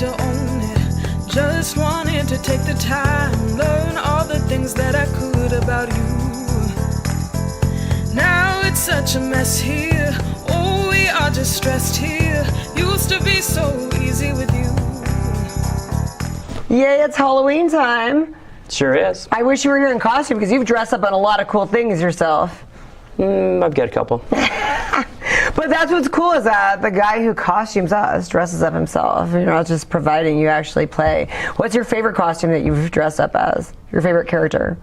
to own it. Just wanted to take the time, learn all the things that I could about you. Now it's such a mess here. Oh, we are just stressed here. Used to be so easy with you. Yay, it's Halloween time. Sure is. I wish you were here in costume because you've dressed up on a lot of cool things yourself. I've got a couple. But that's what's cool is that the guy who costumes us dresses up himself. You're not just providing, you actually play. What's your favorite costume that you've dressed up as? Your favorite character?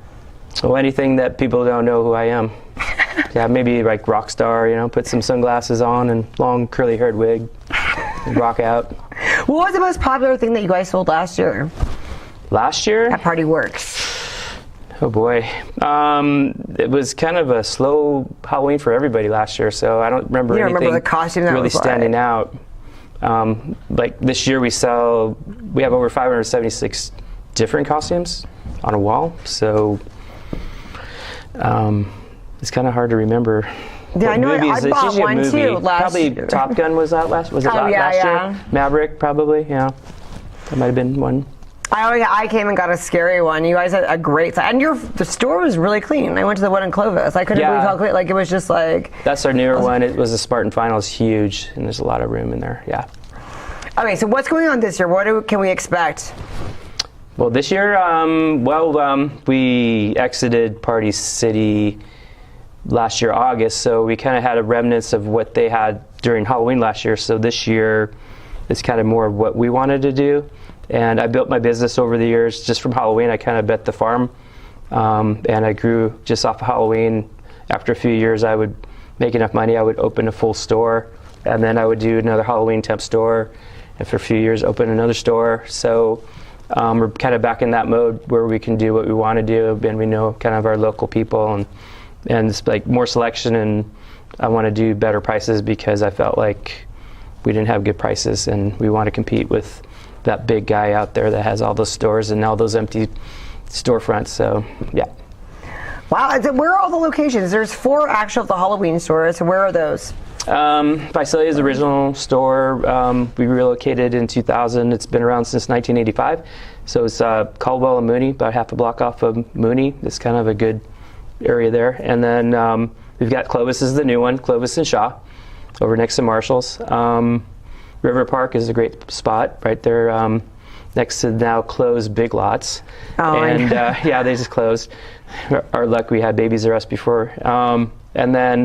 Well, anything that people don't know who I am. Yeah, maybe like rock star, you know, put some sunglasses on and long curly haired wig and rock out. What was the most popular thing that you guys sold last year? Last year? At Party Works. Oh boy. It was kind of a slow Halloween for everybody last year, so I don't remember anything the costume that really was standing out. Like this year we have over 576 different costumes on a wall, so it's kind of hard to rember. Yeah, I know. I bought one too last year. Probably Top Gun was that last year? Maverick, probably, yeah. That might have been one. I came and got a scary one. You guys had a great time. And the store was really clean. I went to the one in Clovis. I couldn't believe how clean. Like, it was just like... That's our newer one. It was a Spartan Final. It's huge, and there's a lot of room in there, yeah. Okay, so what's going on this year? What can we expect? Well, this year, we exited Party City last year, August, so we kind of had a remnants of what they had during Halloween last year. So this year, it's kind of more of what we wanted to do. And I built my business over the years just from Halloween. I kind of bet the farm, and I grew just off of Halloween. After a few years, I would make enough money, I would open a full store, and then I would do another Halloween temp store, and for a few years, open another store. So we're kind of back in that mode where we can do what we want to do, and we know kind of our local people, and it's like more selection, and I want to do better prices because I felt like we didn't have good prices, and we want to compete with that big guy out there that has all those stores and all those empty storefronts. So, yeah. Wow. Where are all the locations? There's 4 actual the Halloween stores. So where are those? Vicelia's original store, we relocated in 2000. It's been around since 1985. So it's Caldwell and Mooney, about half a block off of Mooney. It's kind of a good area there. And then we've got Clovis is the new one, Clovis and Shaw, over next to Marshall's. River Park is a great spot right there next to now closed Big Lots. Oh, and yeah, they just closed. Our luck, we had Babies R Us before. And then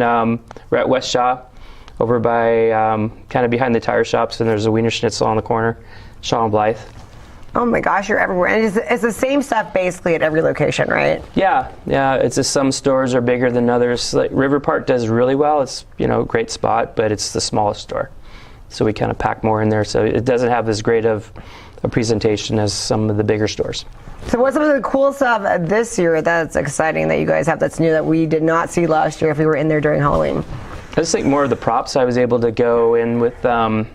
we're at West Shaw over by kind of behind the tire shops, and there's a Wiener Schnitzel on the corner, Shaw and Blythe. Oh my gosh, you're everywhere. And it's the same stuff basically at every location, right? Yeah, it's just some stores are bigger than others. Like River Park does really well. It's, you know, a great spot, but it's the smallest store. So we kind of pack more in there, so it doesn't have as great of a presentation as some of the bigger stores. So what's some of the cool stuff this year that's exciting that you guys have that's new that we did not see last year if we were in there during Halloween? I just think more of the props. I was able to go in with the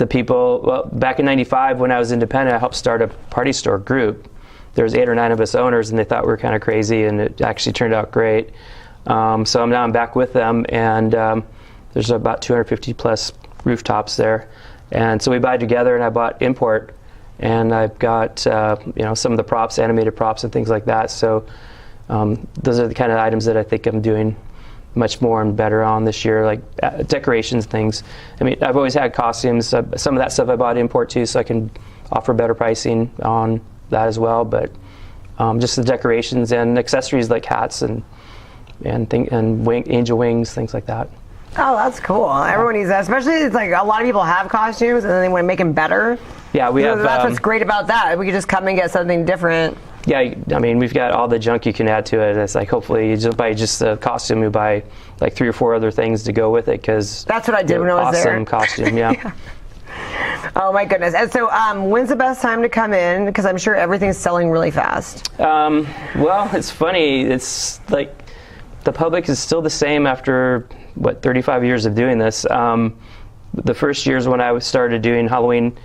people. Well, back in '95 when I was independent, I helped start a party store group. There was 8 or 9 of us owners, and they thought we were kind of crazy, and it actually turned out great. So I'm back with them, and there's about 250 plus rooftops there, and so we buy together, and I bought import, and I've got you know, some of the props, animated props and things like that. So those are the kind of items that I think I'm doing much more and better on this year, like decorations, things. I mean, I've always had costumes. Some of that stuff I bought import too, so I can offer better pricing on that as well. But just the decorations and accessories like hats and angel wings, things like that. Oh, that's cool. Everyone needs that, especially it's like a lot of people have costumes and then they want to make them better. Yeah, we have. That's what's great about that. We could just come and get something different. Yeah, I mean, we've got all the junk you can add to it. It's like hopefully you just buy just the costume, you buy like 3 or 4 other things to go with it because that's what I did when I was there. Awesome costume, yeah. Oh my goodness! And so, when's the best time to come in? Because I'm sure everything's selling really fast. Well, it's funny. It's like the public is still the same after 35 years of doing this. The first years when I started doing Halloween,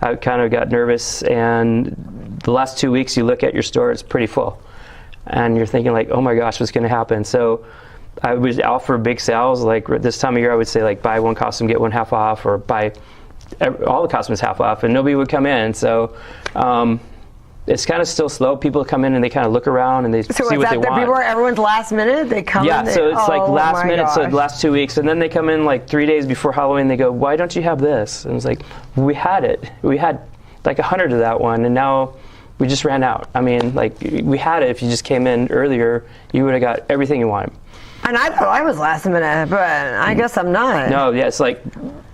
I kind of got nervous, and the last 2 weeks you look at your store, it's pretty full, and you're thinking like, oh my gosh, what's going to happen? So I would offer big sales. Like this time of year, I would say like buy one costume, get one half off, or buy all the costumes half off, and nobody would come in. So it's kind of still slow. People come in and they kind of look around and they see what they want. Everyone's last minute. They come. Yeah, in, so it's like last minute. Gosh. So the last 2 weeks, and then they come in like 3 days before Halloween. They go, "Why don't you have this?" And it's like, we had it. We had like 100 of that one, and now we just ran out. I mean, like, we had it. If you just came in earlier, you would have got everything you wanted. And I thought I was last minute, but I guess I'm not. No, yeah, it's like,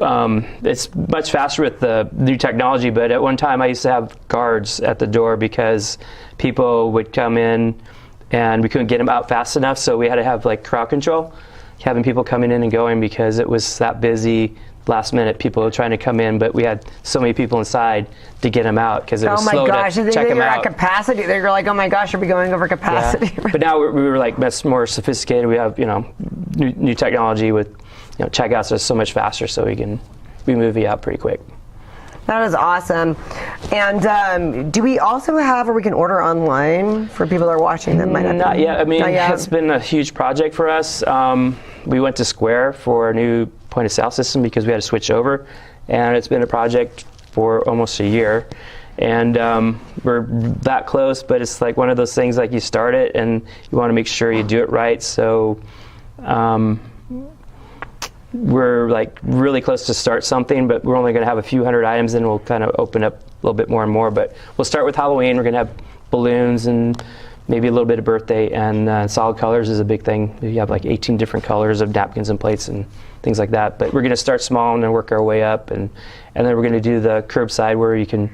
it's much faster with the new technology, but at one time I used to have guards at the door because people would come in and we couldn't get them out fast enough, so we had to have like crowd control, having people coming in and going because it was that busy. Last minute, people were trying to come in, but we had so many people inside to get them out because it was slow to check them out. At capacity. They're like, oh my gosh, are we going over capacity? Yeah. But now we were like much more sophisticated. We have new technology with checkouts are so much faster, so we move you out pretty quick. That is awesome. And do we also have, or we can order online for people that are watching that might not yet. I mean, it's been a huge project for us. We went to Square for a new point of sale system because we had to switch over, and it's been a project for almost a year. And we're that close, but it's like one of those things, like you start it and you want to make sure you do it right. So we're like really close to start something, but we're only going to have a few hundred items, and we'll kind of open up a little bit more and more. But we'll start with Halloween. We're going to have balloons and maybe a little bit of birthday, and solid colors is a big thing. You have like 18 different colors of napkins and plates and things like that. But we're going to start small and then work our way up, and then we're going to do the curbside where you can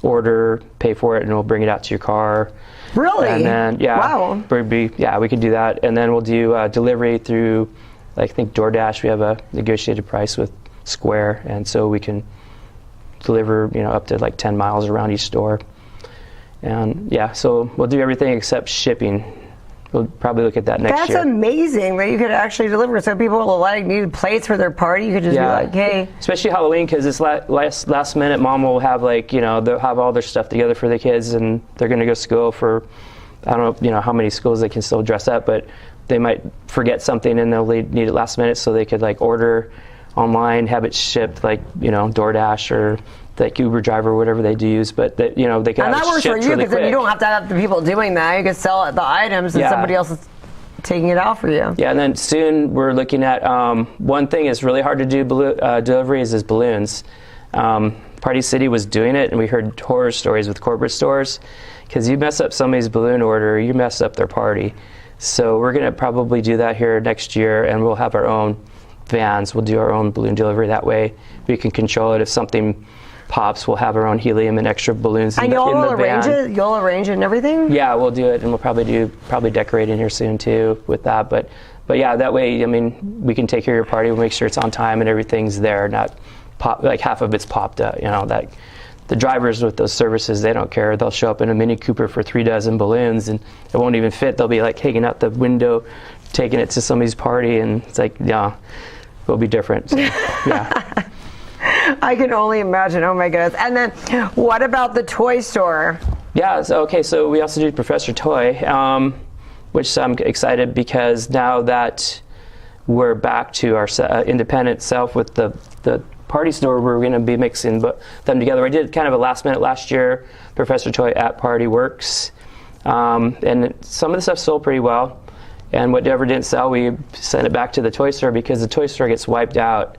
order, pay for it, and we'll bring it out to your car. Really? And then Wow. We can do that, and then we'll do delivery through, like, I think DoorDash. We have a negotiated price with Square, and so we can deliver up to like 10 miles around each store. And so we'll do everything except shipping. We'll probably look at that next year. That's amazing that you could actually deliver. So people like need plates for their party. You could just be like, hey. Especially Halloween, because it's last minute. Mom will have they'll have all their stuff together for the kids, and they're going to go to school for, I don't know, how many schools they can still dress up, but they might forget something and they'll need it last minute, so they could like order online, have it shipped, like DoorDash or like Uber driver, whatever they do use, but they can have it shipped really quick. And that works for you because then you don't have to have the people doing that. You can sell the items and somebody else is taking it out for you. Yeah, and then soon we're looking at one thing is really hard to do deliveries is balloons. Party City was doing it, and we heard horror stories with corporate stores because you mess up somebody's balloon order, you mess up their party. So we're going to probably do that here next year, and we'll have our own vans. We'll do our own balloon delivery. That way we can control it. If something pops, we'll have our own helium and extra balloons in the van. And you'll arrange it and everything? Yeah, we'll do it, and we'll probably decorate in here soon too with that. But yeah, that way, I mean, we can take care of your party. We'll make sure it's on time and everything's there, not like half of it's popped up. That the drivers with those services, they don't care. They'll show up in a Mini Cooper for 3 dozen balloons, and it won't even fit. They'll be like hanging out the window, taking it to somebody's party, and it's like, yeah, it'll be different. So, yeah. I can only imagine. Oh my goodness. And then what about the toy store? Yeah, so we also do Professor Toy, which I'm excited because now that we're back to our independent self with the party store, we're going to be mixing them together. I did kind of a last minute last year, Professor Toy at Party Works, and some of the stuff sold pretty well. And whatever didn't sell, we sent it back to the toy store because the toy store gets wiped out.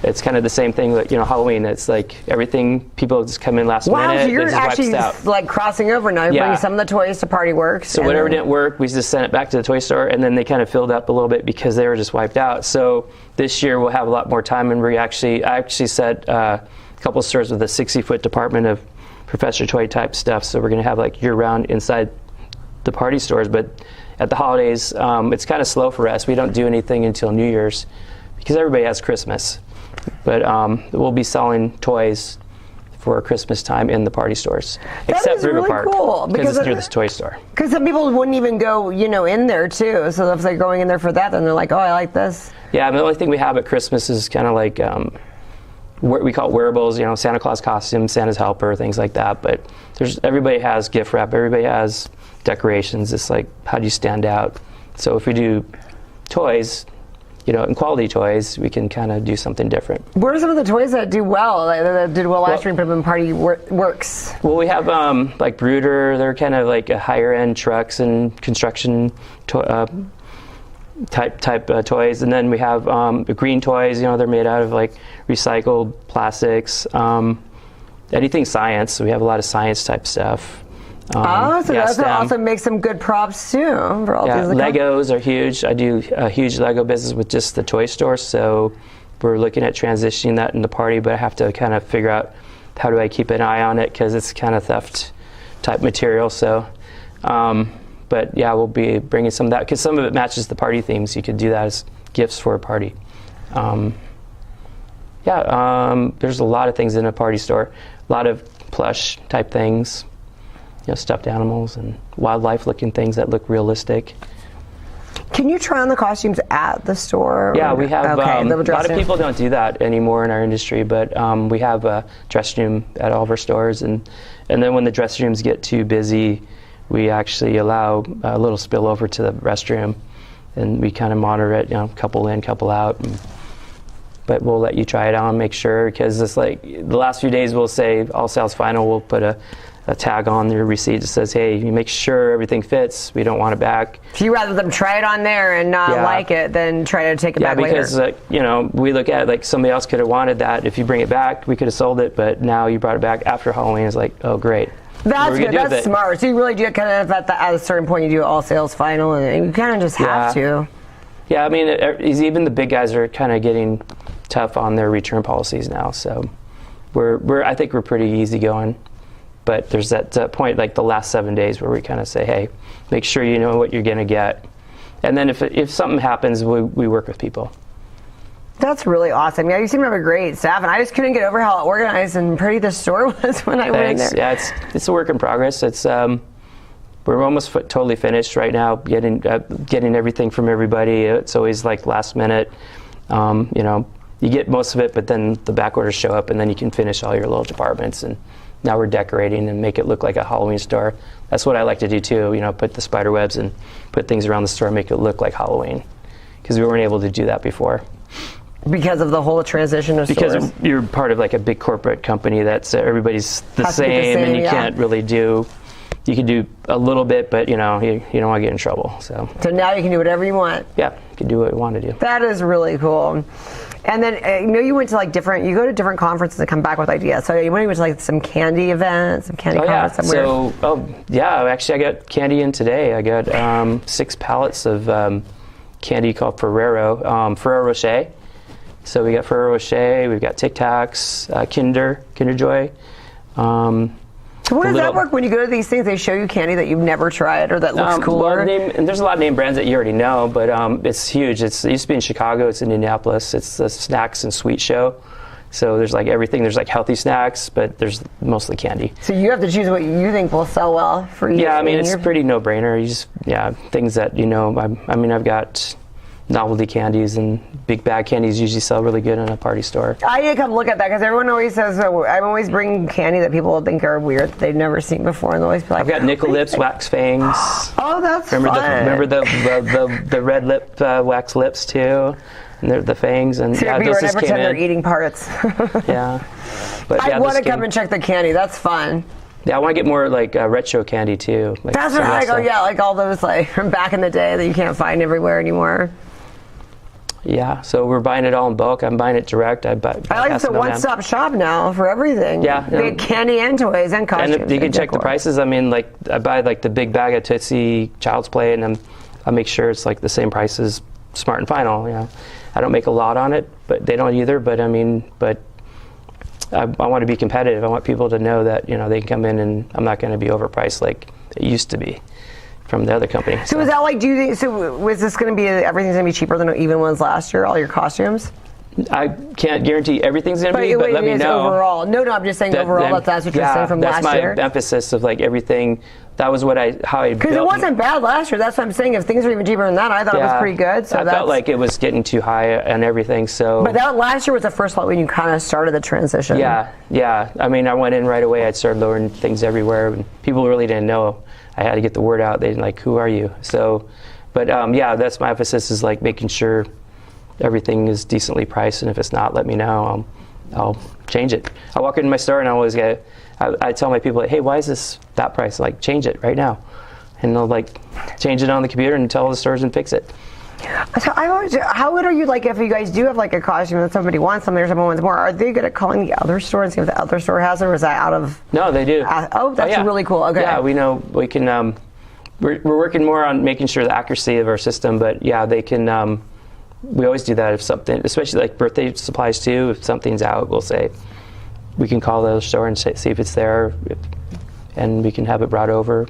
It's kind of the same thing like Halloween. It's like everything, people just come in last minute. Wow, so you're actually like crossing over now. You're bringing some of the toys to Party Works. So whatever didn't work, we just sent it back to the toy store, and then they kind of filled up a little bit because they were just wiped out. So this year we'll have a lot more time, and I actually set a couple of stores with a 60-foot department of Professor Toy type stuff. So we're going to have like year-round inside the party stores. But at the holidays, it's kind of slow for us. We don't do anything until New Year's because everybody has Christmas. But we'll be selling toys for Christmas time in the party stores, except River really Park, cool, because it's near this toy store. Because some people wouldn't even go, in there too. So if they're going in there for that, then they're like, oh, I like this. Yeah, the only thing we have at Christmas is kind of like we call it wearables. Santa Claus costume, Santa's helper, things like that. But everybody has gift wrap. Everybody has decorations. It's like, how do you stand out? So if we do toys, in quality toys, we can kind of do something different. What are some of the toys that do well, that did well last year and put them in Party Works? Well, we have like Brooder. They're kind of like a higher end trucks and construction type toys, and then we have the green toys. They're made out of like recycled plastics. Anything science. So we have a lot of science type stuff. So that also makes some good props too for all these. Legos are huge. I do a huge Lego business with just the toy store, so we're looking at transitioning that into Party, but I have to kind of figure out how do I keep an eye on it because it's kind of theft type material. So, but yeah, we'll be bringing some of that because some of it matches the party themes. You could do that as gifts for a party. There's a lot of things in a party store. A lot of plush type things. Stuffed animals and wildlife looking things that look realistic. Can you try on the costumes at the store? Yeah, we have, a lot of people don't do that anymore in our industry, but we have a dressing room at all of our stores, and then when the dressing rooms get too busy, we actually allow a little spillover to the restroom, and we kind of monitor it, couple in, couple out, but we'll let you try it on, make sure, because it's like the last few days we'll say all sales final, we'll put a tag on your receipt that says, hey, you make sure everything fits. We don't want it back. So you rather them try it on there and not like it than try to take it back later? Yeah, because we look at it like somebody else could have wanted that. If you bring it back, we could have sold it, but now you brought it back after Halloween. It's like, oh, great. That's good. That's smart. So you really do kind of at a certain point, you do all sales final, and you kind of just have to. Yeah, I mean, even the big guys are kind of getting tough on their return policies now. So I think we're pretty easygoing. But there's that point, like the last 7 days, where we kind of say, hey, make sure you know what you're going to get. And then if something happens, we work with people. That's really awesome. Yeah, you seem to have a great staff, and I just couldn't get over how organized and pretty the store was when I went in there. Yeah, it's a work in progress. It's we're almost totally finished right now, getting everything from everybody. It's always like last minute. You get most of it, but then the back orders show up, and then you can finish all your little departments. And now we're decorating and make it look like a Halloween store. That's what I like to do too. Put the spider webs and put things around the store, and make it look like Halloween, because we weren't able to do that before. Because of the whole transition of stores? Because you're part of like a big corporate company that's everybody's the same, and you can't really do. You can do a little bit, but you don't want to get in trouble. So now you can do whatever you want. Yeah, you can do what you want to do. That is really cool. And then you went to you go to different conferences and come back with ideas. So you went to like some candy event, some candy conference somewhere. Actually I got candy in today. I got 6 pallets of candy called Ferrero Rocher. So we got Ferrero Rocher, we've got Tic Tacs, Kinder Joy. So how does that work when you go to these things? They show you candy that you've never tried or that looks cooler? And there's a lot of name brands that you already know, but it's huge. It used to be in Chicago. It's in Indianapolis. It's the snacks and sweet show. So there's like everything. There's like healthy snacks, but there's mostly candy. So you have to choose what you think will sell well for you. Yeah, I mean, it's pretty no-brainer. Things that, I've got novelty candies, and big bag candies usually sell really good in a party store. I need to come look at that because everyone always says, I'm always bringing candy that people think are weird that they've never seen before, and they'll always be like, I've got nickel lips, wax fangs. Oh, that's fun. Remember the red lip, wax lips too? And they're the fangs. And so those just pretend they're eating parts. Yeah. But I want to come and check the candy. That's fun. Yeah, I want to get more like retro candy too. Like that's what I go. Yeah, like all those like from back in the day that you can't find everywhere anymore. Yeah, so we're buying it all in bulk. I'm buying it direct. I like it's a one-stop shop now for everything. Yeah, they get candy and toys and costumes. And you can check the prices. I mean, like I buy like the big bag of Tootsie Child's Play, and I make sure it's like the same price as Smart and Final. I don't make a lot on it, but they don't either. But I want to be competitive. I want people to know that they can come in, and I'm not going to be overpriced like it used to be from the other company. So is that like, was this going to be, everything's going to be cheaper than it even was last year, all your costumes? I can't guarantee everything's going to be, but let me know. Overall. No, I'm just saying overall, that's what you're saying from last year. That's my emphasis of like everything. That was how I built. Because it wasn't bad last year. That's what I'm saying. If things were even cheaper than that, I thought it was pretty good. So I felt like it was getting too high and everything. So. But that last year was the first one when you kind of started the transition. Yeah. I mean, I went in right away. I started lowering things everywhere, and people really didn't know. I had to get the word out. They didn't like, who are you? So, but that's my emphasis, is like making sure everything is decently priced, and if it's not, let me know. I'll change it. I walk into my store and I tell my people, like, hey, why is this that price? Like, change it right now. And they'll like change it on the computer and tell the stores and fix it. So how good are you, like, if you guys do have like a costume that somebody wants something or someone wants more, are they good at calling the other store and see if the other store has it, or is that out of? No, they do. That's really cool. Okay. Yeah, we know we can. We're working more on making sure the accuracy of our system, but yeah, they can. We always do that if something, especially like birthday supplies too. If something's out, we'll say we can call the store and see if it's there, and we can have it brought over.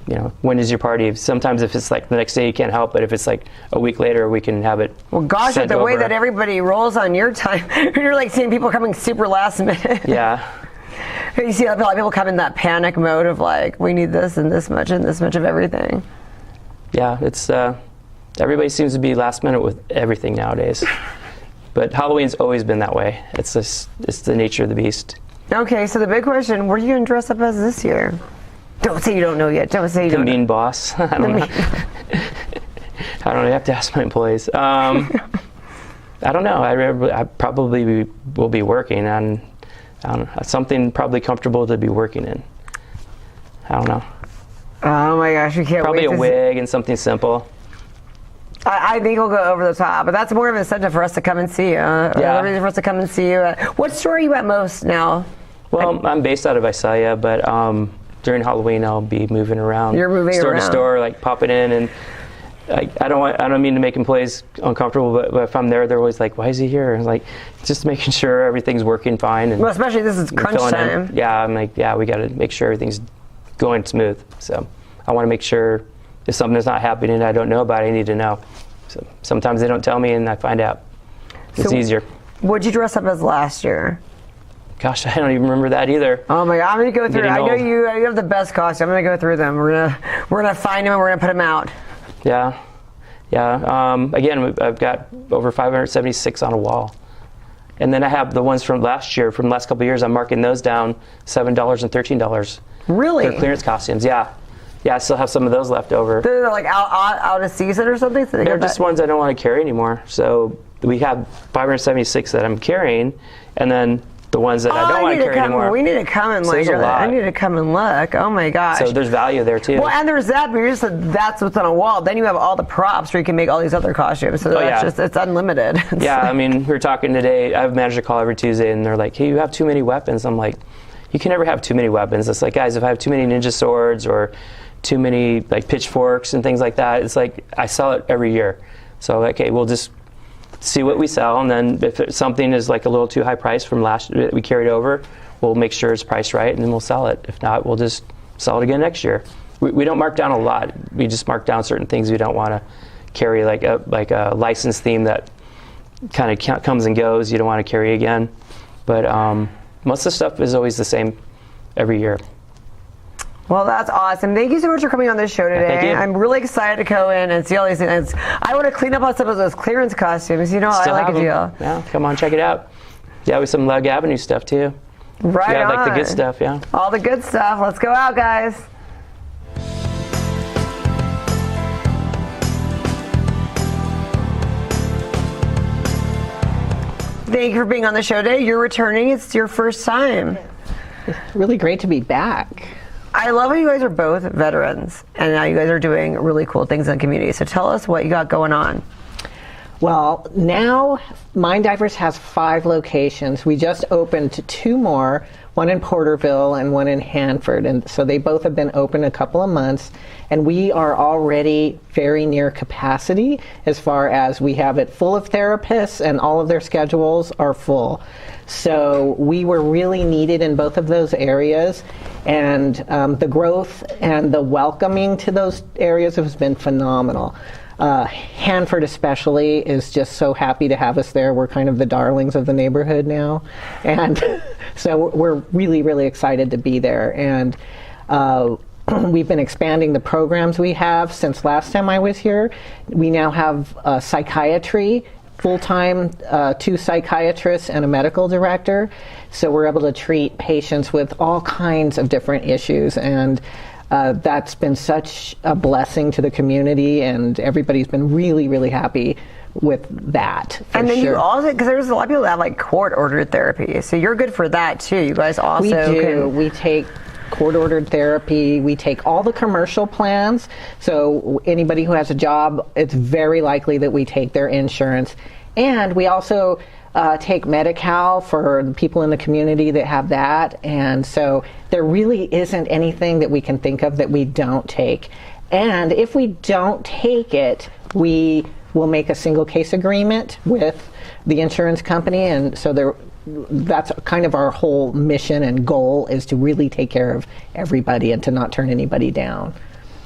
You know, when is your party? Sometimes if it's like the next day, you can't help, but if it's like a week later, we can have it. Well, gosh, sent the over. way that everybody rolls on your time, you're like seeing people coming super last minute. Yeah. You see a lot of people come in that panic mode of like, we need this and this much of everything. Yeah, it's everybody seems to be last minute with everything nowadays. But Halloween's always been that way. It's the nature of the beast. Okay, so the big question, what are you going to dress up as this year? Don't say you don't know yet. Don't say you don't know. The mean boss. I don't know. I don't know. You have to ask my employees. I don't know. I probably will be working on something probably comfortable to be working in. I don't know. Oh my gosh, we can't probably wait. Probably a wig and something simple. I think we'll go over the top, but that's more of an incentive for us to come and see you. Yeah. For us to come and see you. What store are you at most now? Well, I'm based out of Visalia, but during Halloween I'll be moving around. You're moving store around. To store, like popping in, and I don't mean to make employees uncomfortable, but if I'm there, they're always like, "Why is he here?" And like, just making sure everything's working fine. And well, especially this is crunch time. Yeah, I'm like, yeah, we got to make sure everything's going smooth. So I want to make sure if something's not happening I don't know about, I need to know. So sometimes they don't tell me, and I find out. It's easier. What'd you dress up as last year? Gosh, I don't even remember that either. Oh my God, I'm gonna go through. I know you have the best costume. I'm gonna go through them. We're gonna find them and we're gonna put them out. Yeah. Again, I've got over 576 on a wall, and then I have the ones from last year, from the last couple of years. I'm marking those down $7 and $13. Really? They're clearance costumes. Yeah. I still have some of those left over. They're like out of season or something. So they're just ones I don't want to carry anymore. So we have 576 that I'm carrying, and then the ones that I don't want to carry anymore. We need to come and look. I need to come and look. Oh my gosh. So there's value there too. Well, and there's that, but you just said that's what's on a wall. Then you have all the props where you can make all these other costumes. So it's unlimited. Yeah, I mean, we were talking today. I've managed a call every Tuesday, and they're like, "Hey, you have too many weapons." I'm like, "You can never have too many weapons." It's like, guys, if I have too many ninja swords or too many like pitchforks and things like that, it's like I sell it every year. So okay, we'll just see what we sell, and then if something is like a little too high price from last year that we carried over, we'll make sure it's priced right, and then we'll sell it. If not, we'll just sell it again next year. We don't mark down a lot. We just mark down certain things we don't want to carry, like a license theme that kind of comes and goes. You don't want to carry again. But most of the stuff is always the same every year. Well, that's awesome. Thank you so much for coming on this show today. Thank you. I'm really excited to go in and see all these things. I want to clean up on some of those clearance costumes. You know, Still I like a deal. Yeah, come on, check it out. Yeah, with some Lug Avenue stuff too. Right on. Like the good stuff, yeah. All the good stuff. Let's go out, guys. Thank you for being on the show today. You're returning. It's your first time. Really great to be back. I love how you guys are both veterans, and now you guys are doing really cool things in the community. So tell us what you got going on. Well, now Mind Divers has 5 locations. We just opened 2 more, one in Porterville and one in Hanford. And so they both have been open a couple of months. And we are already very near capacity as far as we have it full of therapists and all of their schedules are full. So we were really needed in both of those areas. And the growth and the welcoming to those areas has been phenomenal. Hanford especially is just so happy to have us there. We're kind of the darlings of the neighborhood now. And so we're really, really excited to be there. And we've been expanding the programs we have since last time I was here. We now have psychiatry, full-time, 2 psychiatrists and a medical director. So we're able to treat patients with all kinds of different issues. And that's been such a blessing to the community, and everybody's been really, really happy with that. And then sure. you also, because there's a lot of people that have like court-ordered therapy, so you're good for that too. You guys also we do. We take court-ordered therapy. We take all the commercial plans. So anybody who has a job, it's very likely that we take their insurance. And we also take Medi-Cal for the people in the community that have that. And so there really isn't anything that we can think of that we don't take. And if we don't take it, we will make a single case agreement with the insurance company. And so that's kind of our whole mission and goal, is to really take care of everybody and to not turn anybody down.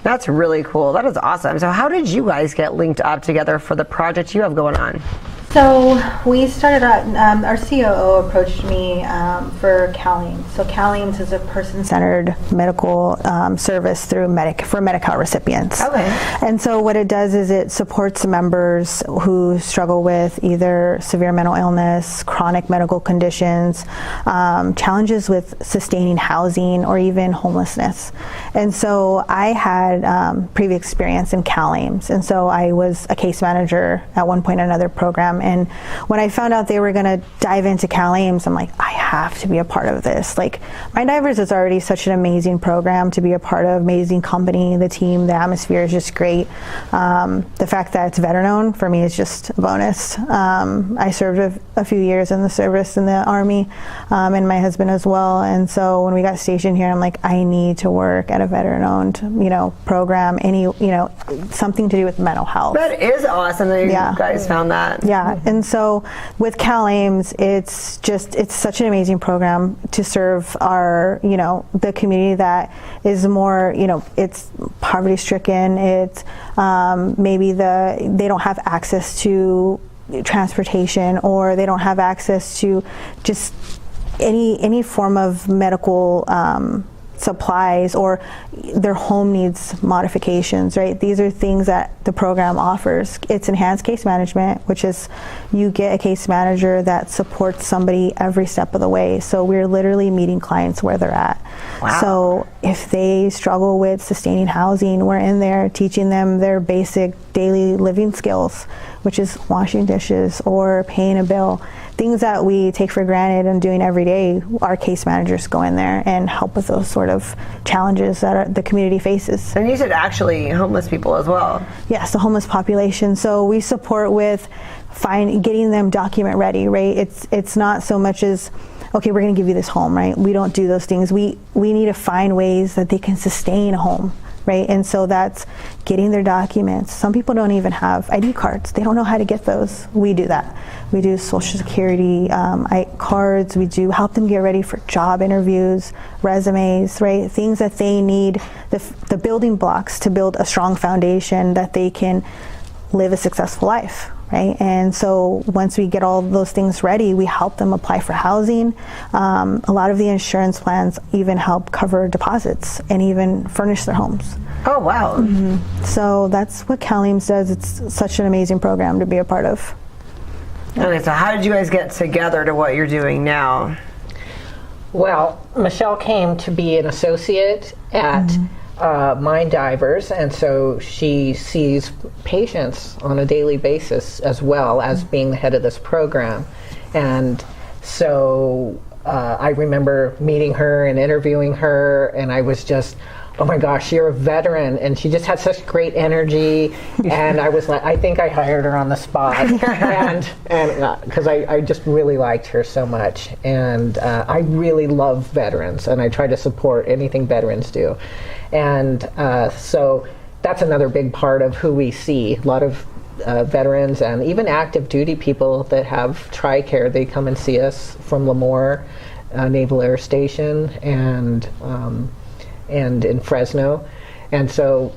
That's really cool. That is awesome. So how did you guys get linked up together for the project you have going on? So we started out, our COO approached me for CalAIMS. So CalAIMS is a person-centered medical service for Medi-Cal recipients. Okay. And so what it does is it supports members who struggle with either severe mental illness, chronic medical conditions, challenges with sustaining housing, or even homelessness. And so I had previous experience in CalAIMS, and so I was a case manager at one point in another program. And when I found out they were going to dive into CalAIMS, I'm like, I have to be a part of this. Like, Mind Divers is already such an amazing program to be a part of, amazing company, the team, the atmosphere is just great. The fact that it's veteran-owned for me is just a bonus. I served a few years in the service in the Army, and my husband as well. And so when we got stationed here, I'm like, I need to work at a veteran-owned, program, something to do with mental health. That is awesome that you guys found that. Yeah, and so with CalAIMS, it's such an amazing program to serve our, the community that is more, it's poverty-stricken. It's maybe they don't have access to transportation, or they don't have access to just any form of medical supplies, or their home needs modifications, right? These are things that the program offers. It's enhanced case management, which is you get a case manager that supports somebody every step of the way. So we're literally meeting clients where they're at. Wow. So if they struggle with sustaining housing, we're in there teaching them their basic daily living skills, which is washing dishes or paying a bill. Things that we take for granted and doing every day, our case managers go in there and help with those sort of challenges that the community faces. And you said actually homeless people as well. Yes, the homeless population. So we support with getting them document ready, right? It's not so much as, okay, we're going to give you this home, right? We don't do those things. We need to find ways that they can sustain a home. Right, and so that's getting their documents. Some people don't even have ID cards. They don't know how to get those. We do that. We do Social Security cards. We do help them get ready for job interviews, resumes, right? Things that they need, the building blocks to build a strong foundation that they can live a successful life. Right, and so once we get all those things ready, we help them apply for housing. A lot of the insurance plans even help cover deposits and even furnish their homes. Oh, wow. Mm-hmm. So that's what CalAIMS does. It's such an amazing program to be a part of. Okay, so how did you guys get together to what you're doing now? Well, Michelle came to be an associate at Mind Divers, and so she sees patients on a daily basis as well as being the head of this program. And so I remember meeting her and interviewing her, and I was just, oh my gosh, you're a veteran. And she just had such great energy. And I was like, I think I hired her on the spot. and because I just really liked her so much. And I really love veterans, and I try to support anything veterans do. And so that's another big part of who we see. A lot of veterans and even active duty people that have TRICARE, they come and see us from Lemoore Naval Air Station and in Fresno. And so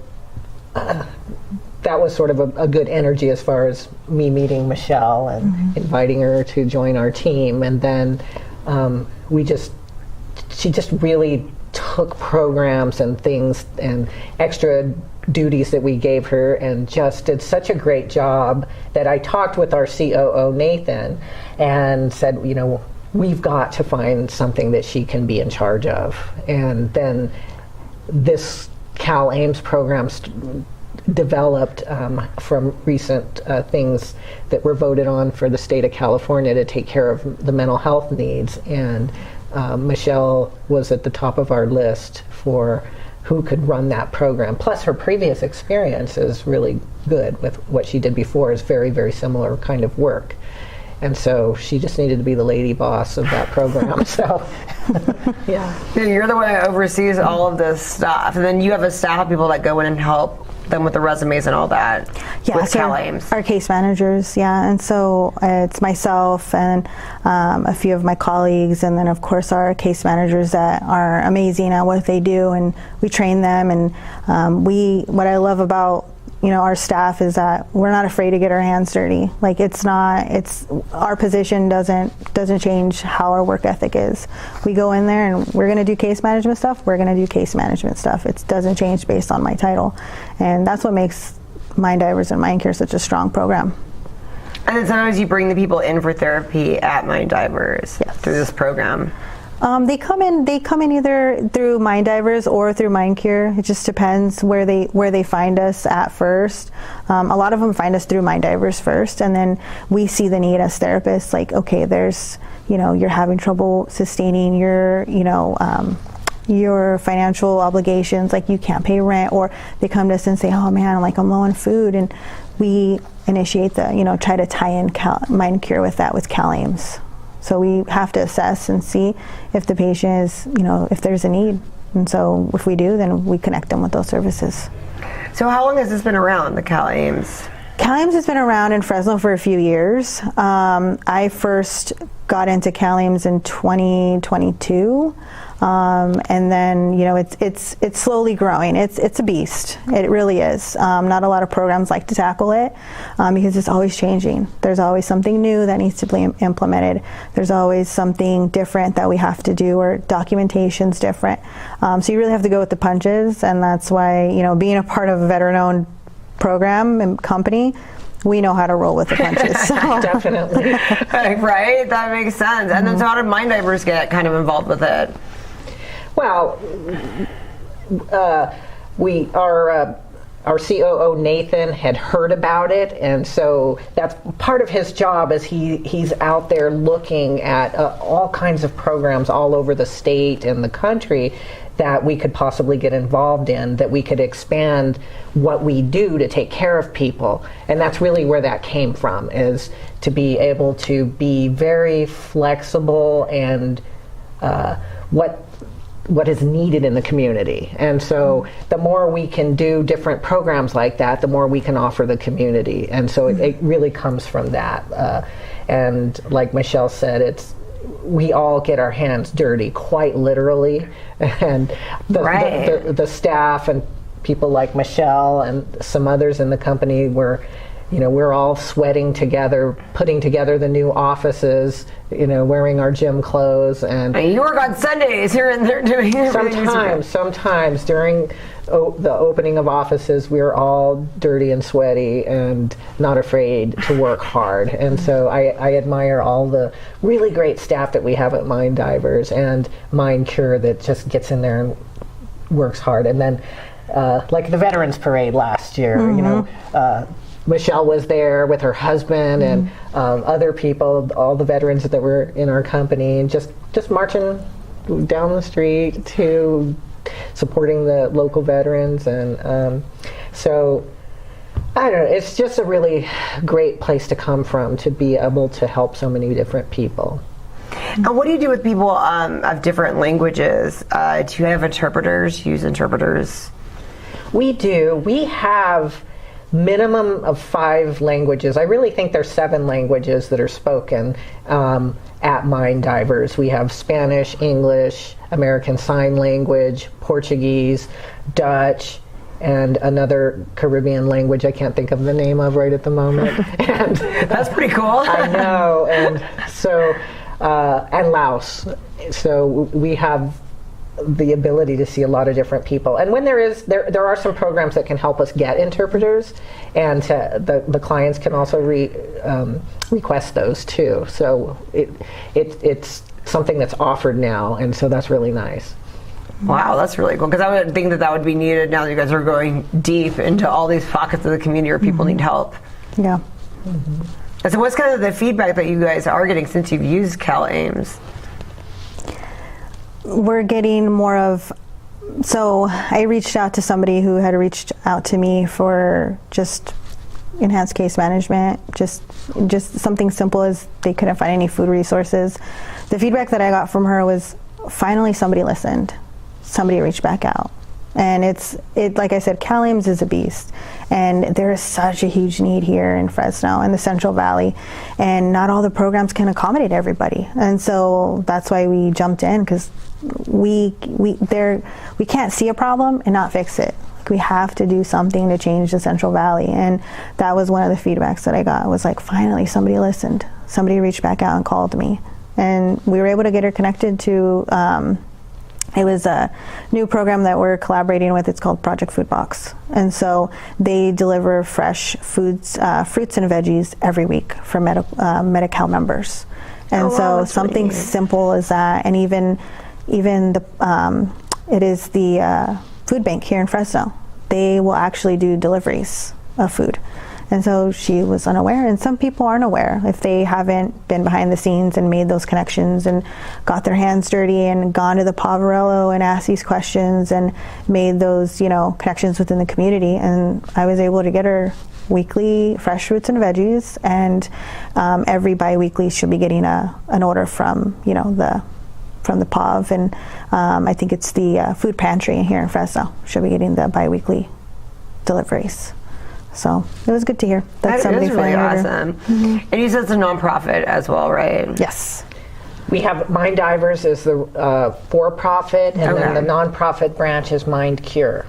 that was sort of a good energy as far as me meeting Michelle and inviting her to join our team. And then she just really took programs and things and extra duties that we gave her and just did such a great job that I talked with our COO, Nathan, and said, we've got to find something that she can be in charge of. And then this CalAIMS program developed from recent things that were voted on for the state of California to take care of the mental health needs. And Michelle was at the top of our list for who could run that program. Plus her previous experience is really good with what she did before, is very, very similar kind of work. And so she just needed to be the lady boss of that program. So, yeah. You're the one that oversees all of this stuff, and then you have a staff of people that go in and help them with the resumes and all that. Yeah, with so CalAIMS. our case managers, yeah, and so it's myself and a few of my colleagues, and then of course our case managers that are amazing at what they do, and we train them. And what I love about our staff is that we're not afraid to get our hands dirty. Like it's our position doesn't change how our work ethic is. We go in there and we're going to do case management stuff. We're going to do case management stuff. It doesn't change based on my title, and that's what makes Mind Divers and Mind Care such a strong program. And then sometimes you bring the people in for therapy at Mind Divers through this program. They come in either through Mind Divers or through Mind Cure. It just depends where they find us at first. A lot of them find us through Mind Divers first, and then we see the need as therapists. Like, okay, there's you're having trouble sustaining your financial obligations, like you can't pay rent, or they come to us and say, oh man, I'm low on food, and we initiate try to tie in Mind Cure with that, with CalAIMS. So we have to assess and see if the patient is, if there's a need. And so if we do, then we connect them with those services. So how long has this been around, the CalAIMS? CalAIMS has been around in Fresno for a few years. I first got into CalAIMS in 2022. And then, it's slowly growing. It's a beast. It really is. Not a lot of programs like to tackle it because it's always changing. There's always something new that needs to be implemented. There's always something different that we have to do, or documentation's different. So you really have to go with the punches, and that's why, being a part of a veteran-owned program and company, we know how to roll with the punches. So. Definitely. Right? That makes sense. And then so how did Mind Divers get kind of involved with it? Well, our COO Nathan had heard about it, and so that's part of his job. Is he's out there looking at all kinds of programs all over the state and the country that we could possibly get involved in, that we could expand what we do to take care of people. And that's really where that came from, is to be able to be very flexible and what is needed in the community. And so the more we can do different programs like that, the more we can offer the community. And so it really comes from that. And like Michelle said, we all get our hands dirty, quite literally. And the staff and people like Michelle and some others in the company we're all sweating together, putting together the new offices, wearing our gym clothes. And you work on Sundays here and there doing Sometimes during the opening of offices, we're all dirty and sweaty and not afraid to work hard. And so I admire all the really great staff that we have at Mind Divers and Mind Cure that just gets in there and works hard. And then like the Veterans Parade last year, Michelle was there with her husband and other people, all the veterans that were in our company, and just marching down the street to supporting the local veterans. And so I don't know, it's just a really great place to come from, to be able to help so many different people. And what do you do with people of different languages? Do you have interpreters? Use interpreters? We do. We have minimum of 5 languages. I really think there's 7 languages that are spoken at Mind Divers. We have Spanish, English, American Sign Language, Portuguese, Dutch, and another Caribbean language I can't think of the name of right at the moment. And that's pretty cool. I know. And so, and Laos. So we have the ability to see a lot of different people. And when there are some programs that can help us get interpreters, and the clients can also request those too. So it's something that's offered now, and so that's really nice. Wow, that's really cool. Because I would think that would be needed now that you guys are going deep into all these pockets of the community where people need help. Yeah. And so what's kind of the feedback that you guys are getting since you've used CalAIMS? We're getting more of, so I reached out to somebody who had reached out to me for just enhanced case management, just something simple as they couldn't find any food resources. The feedback that I got from her was, finally somebody listened. Somebody reached back out. And like I said, CalAIMS is a beast, and there is such a huge need here in Fresno and the Central Valley, and not all the programs can accommodate everybody. And so that's why we jumped in, because we can't see a problem and not fix it. We have to do something to change the Central Valley, and that was one of the feedbacks that I got. Was like, finally somebody listened. Somebody reached back out and called me, and we were able to get her connected to. It was a new program that we're collaborating with. It's called Project Food Box. And so they deliver fresh foods, fruits and veggies every week for Medi-Cal members. And so something really simple as that, and even it is the food bank here in Fresno. They will actually do deliveries of food. And so she was unaware, and some people aren't aware if they haven't been behind the scenes and made those connections and got their hands dirty and gone to the Poverello and asked these questions and made those, connections within the community. And I was able to get her weekly fresh fruits and veggies, and every bi-weekly she'll be getting an order from, the POV, and I think it's the food pantry here in Fresno. She'll be getting the bi-weekly deliveries. So it was good to hear that somebody is really awesome. Mm-hmm. And you said it's a nonprofit as well, right? Yes. We have Mind Divers is the for-profit, and then the nonprofit branch is Mind Cure.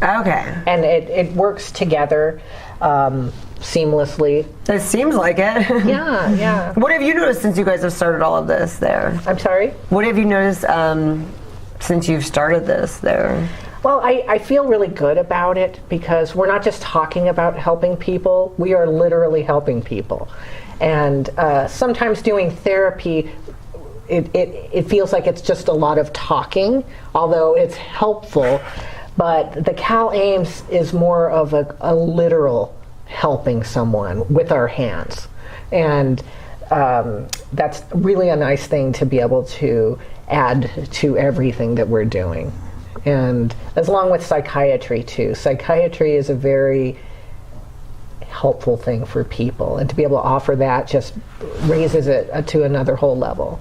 Okay. And it works together seamlessly. It seems like it. Yeah. What have you noticed since you guys have started all of this there? I'm sorry? What have you noticed since you've started this there? Well, I feel really good about it, because we're not just talking about helping people, we are literally helping people. And sometimes doing therapy, it feels like it's just a lot of talking, although it's helpful. But the CalAIMS is more of a literal helping someone with our hands. And that's really a nice thing to be able to add to everything that we're doing. And as long with psychiatry too. Psychiatry is a very helpful thing for people, and to be able to offer that just raises it to another whole level.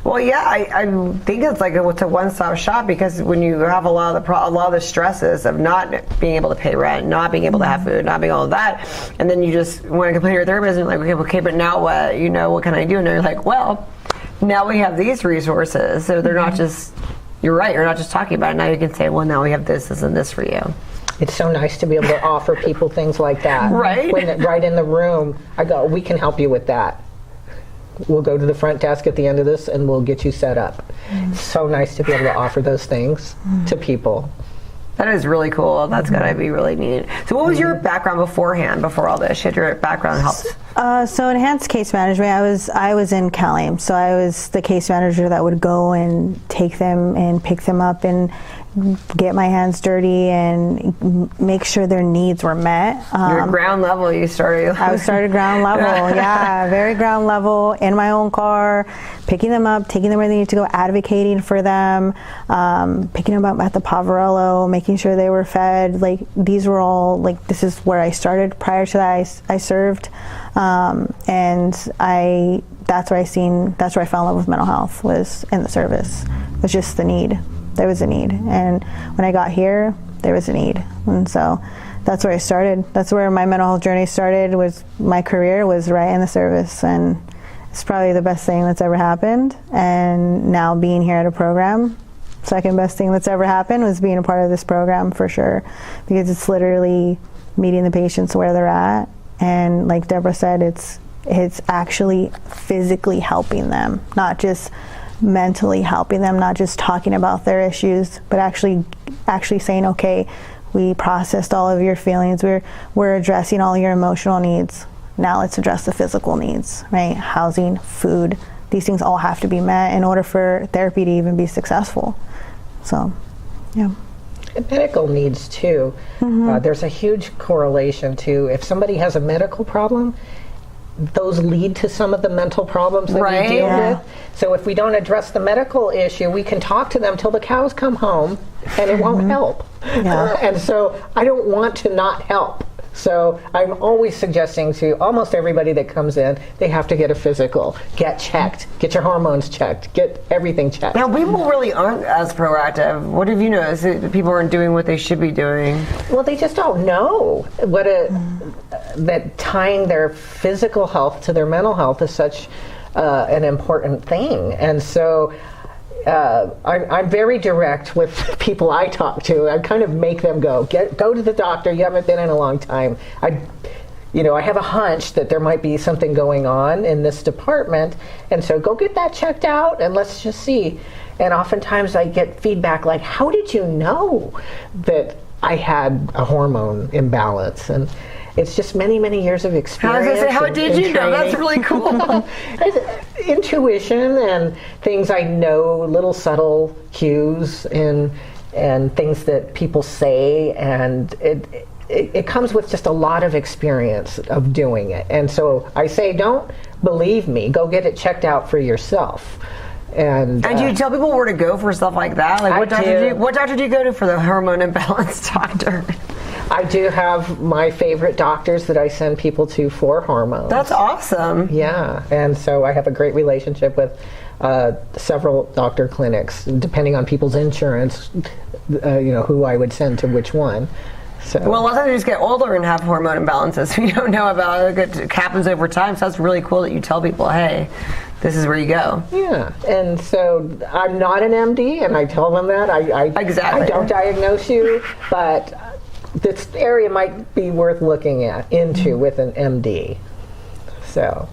Well, yeah, I think it's like it's a one-stop shop, because when you have a lot of the stresses of not being able to pay rent, not being able to have food, not being all of that, and then you just want to complain to your therapist, and you're like, okay, but now what? What can I do? And they're like, well, now we have these resources, so they're not just. You're right, you're not just talking about it. Now you can say, well, now we have this and this for you. It's so nice to be able to offer people things like that. Right. Right in the room, I go, we can help you with that. We'll go to the front desk at the end of this and we'll get you set up. It's so nice to be able to offer those things to people. That is really cool. That's gotta be really neat. So what was your background beforehand, before all this? Your background helped? So enhanced case management, I was in CalAIMS, so I was the case manager that would go and take them and pick them up and get my hands dirty and make sure their needs were met. You're ground level, you started. I started ground level, yeah, very ground level, in my own car, picking them up, taking them where they need to go, advocating for them, picking them up at the Poverello, making sure they were fed. Like, these were all, like, this is where I started. Prior to that, I served, and that's where I fell in love with mental health, was in the service. It was just the need. There was a need, and when I got here, there was a need, and so that's where I started. That's where my mental health journey started. Was my career was right in the service, and it's probably the best thing that's ever happened. And now being here at a program, second best thing that's ever happened was being a part of this program, for sure, because it's literally meeting the patients where they're at, and like Debra said, it's actually physically helping them, not just mentally helping them, not just talking about their issues, but actually saying, okay, we processed all of your feelings, we're addressing all your emotional needs, now let's address the physical needs, right? Housing, food, these things all have to be met in order for therapy to even be successful. So, yeah. And medical needs too. There's a huge correlation to if somebody has a medical problem, those lead to some of the mental problems that we deal with. So if we don't address the medical issue, we can talk to them till the cows come home, and it won't help. And so I don't want to not help. So I'm always suggesting to almost everybody that comes in, they have to get a physical, get checked, get your hormones checked, get everything checked. Now, people really aren't as proactive. What have you noticed? That people aren't doing what they should be doing? Well, they just don't know that tying their physical health to their mental health is such an important thing. And so I'm very direct with people I talk to. I kind of make them go to the doctor. You haven't been in a long time. I have a hunch that there might be something going on in this department, and so go get that checked out and let's just see. And oftentimes I get feedback like, how did you know that I had a hormone imbalance? And it's just many, many years of experience. How did you know? That's really cool. Intuition and things I know, little subtle cues and things that people say, and it comes with just a lot of experience of doing it. And so I say, don't believe me, go get it checked out for yourself. And do you tell people where to go for stuff like that? Like what doctor do you go to for the hormone imbalance doctor? I do have my favorite doctors that I send people to for hormones. That's awesome. Yeah, and so I have a great relationship with several doctor clinics, depending on people's insurance, who I would send to which one. So. Well, a lot of times you just get older and have hormone imbalances. You don't know about it. It happens over time, so that's really cool that you tell people, hey, this is where you go. Yeah, and so I'm not an MD, and I tell them that. Exactly. I don't diagnose you, but this area might be worth looking into with an MD. So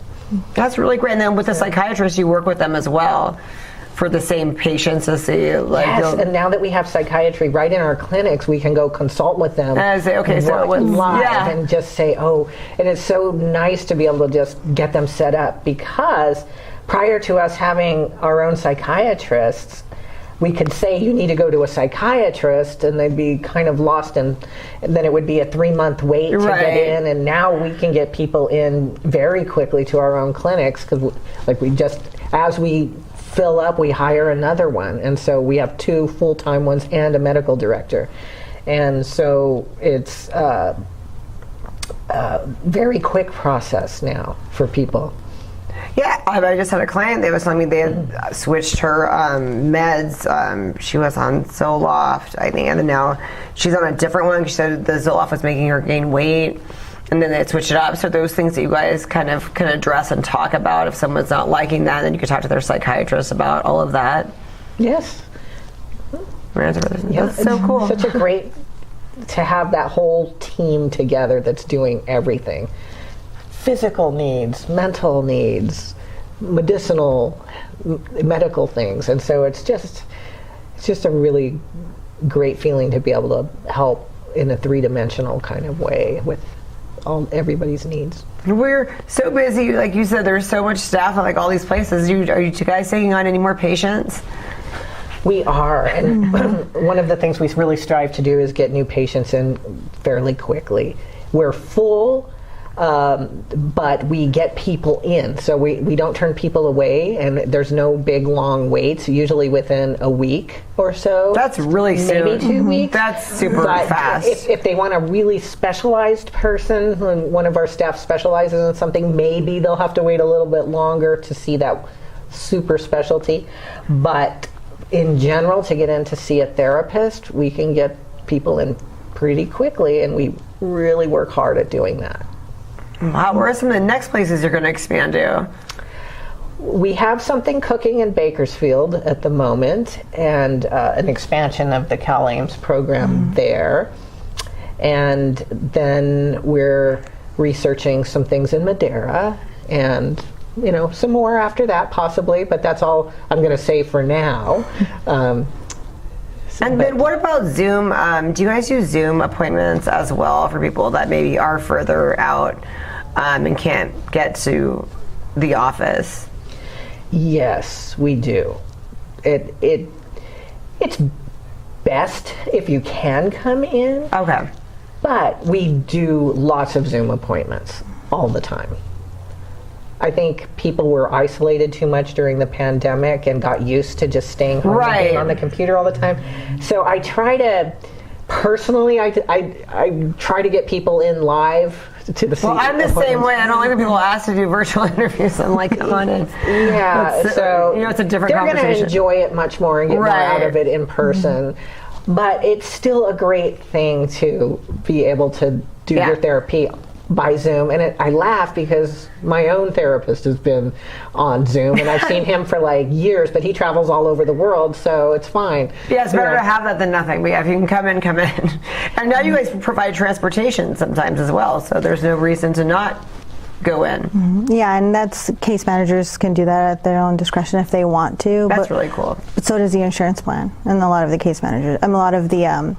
that's really great. And then with the psychiatrist, you work with them as well for the same patients to see. Yes, and now that we have psychiatry right in our clinics, we can go consult with them. And say, okay, so live and just say, and it's so nice to be able to just get them set up, because prior to us having our own psychiatrists, we could say you need to go to a psychiatrist, and they'd be kind of lost, and then it would be a 3-month wait to get in. And now we can get people in very quickly to our own clinics, because as we fill up, we hire another one, and so we have 2 full-time ones and a medical director, and so it's a very quick process now for people. Yeah, I just had a client. They was telling me they had switched her meds. She was on Zoloft, I think, and then now she's on a different one. She said the Zoloft was making her gain weight, and then they switched it up. So those things that you guys kind of can address and talk about. If someone's not liking that, then you can talk to their psychiatrist about all of that. Yes. That's so cool. Such a great to have that whole team together that's doing everything. Physical needs, mental needs, medicinal, medical things, and so it's just a really great feeling to be able to help in a 3-dimensional kind of way with everybody's needs. We're so busy, like you said. There's so much staff at all these places. Are you guys taking on any more patients? We are, and one of the things we really strive to do is get new patients in fairly quickly. We're full. But we get people in, so we don't turn people away, and there's no big long waits, usually within a week or so. That's really soon. Maybe 2 weeks. That's super fast. If they want a really specialized person, when one of our staff specializes in something, maybe they'll have to wait a little bit longer to see that super specialty. But in general, to get in to see a therapist, we can get people in pretty quickly, and we really work hard at doing that. Wow, where are some of the next places you're going to expand to? We have something cooking in Bakersfield at the moment, and an expansion of the Cal Ames program there. And then we're researching some things in Madera, and some more after that possibly, but that's all I'm going to say for now. And then what about Zoom? Do you guys use Zoom appointments as well for people that maybe are further out and can't get to the office? Yes, we do. It's best if you can come in. Okay. But we do lots of Zoom appointments all the time. I think people were isolated too much during the pandemic and got used to just staying home and being on the computer all the time. So I try to, personally, I try to get people in live to the Well, I'm the same way. I don't like when people ask to do virtual interviews. I'm like, come on in. Yeah, so it's a different they're conversation. They're going to enjoy it much more and get more out of it in person. But it's still a great thing to be able to do your therapy by Zoom. And I laugh because my own therapist has been on Zoom, and I've seen him for like years, but he travels all over the world, so it's fine. Yeah, it's better to have that than nothing. But yeah, if you can come in, come in. And now you guys provide transportation sometimes as well, so there's no reason to not go in. Yeah, and that's case managers can do that at their own discretion if they want to. That's really cool. But so does the insurance plan, and a lot of the case managers, a lot of the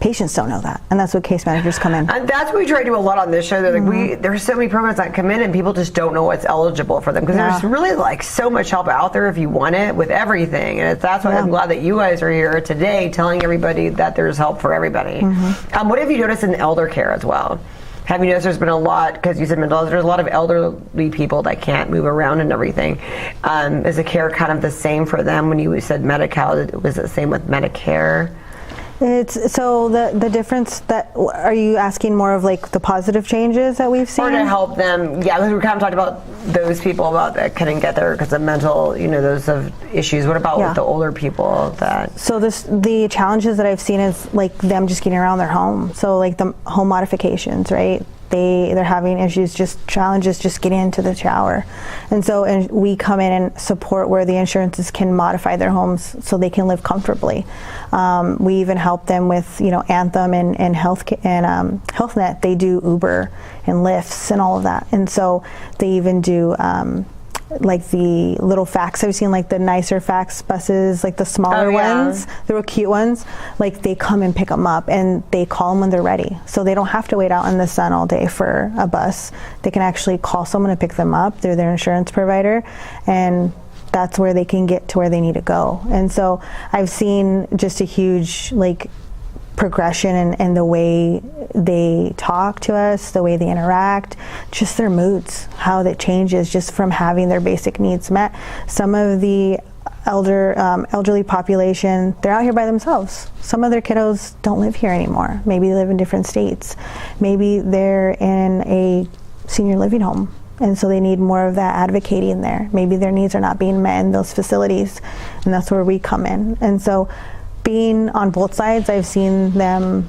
patients don't know that, and that's what case managers come in. And that's what we try to do a lot on this show. That like there's so many programs that come in, and people just don't know what's eligible for them because there's really like so much help out there if you want it with everything. And that's why I'm glad that you guys are here today, telling everybody that there's help for everybody. What have you noticed in elder care as well? Have you noticed there's been a lot, because you said mental health, there's a lot of elderly people that can't move around and everything. Is the care kind of the same for them? When you said Medi-Cal, was it the same with Medicare? It's so the difference that, are you asking more of like the positive changes that we've seen? Or to help them, because we kind of talked about those people about that couldn't get there because of mental, those have issues. What about with the older people that? So the challenges that I've seen is like them just getting around their home. So like the home modifications, right? They're having issues, challenges just getting into the shower. And we come in and support where the insurances can modify their homes so they can live comfortably. We even help them with, Anthem and HealthNet. They do Uber and Lyfts and all of that. And so they even do like the little fax. I've seen like the nicer fax buses, like the smaller ones, the real cute ones. Like they come and pick them up and they call them when they're ready. So they don't have to wait out in the sun all day for a bus. They can actually call someone to pick them up through their insurance provider, and that's where they can get to where they need to go. And so I've seen just a huge progression in the way they talk to us, the way they interact, just their moods, how that changes just from having their basic needs met. Some of the elderly population, they're out here by themselves. Some of their kiddos don't live here anymore. Maybe they live in different states. Maybe they're in a senior living home, and so they need more of that advocating there. Maybe their needs are not being met in those facilities, and that's where we come in. And so being on both sides, I've seen them,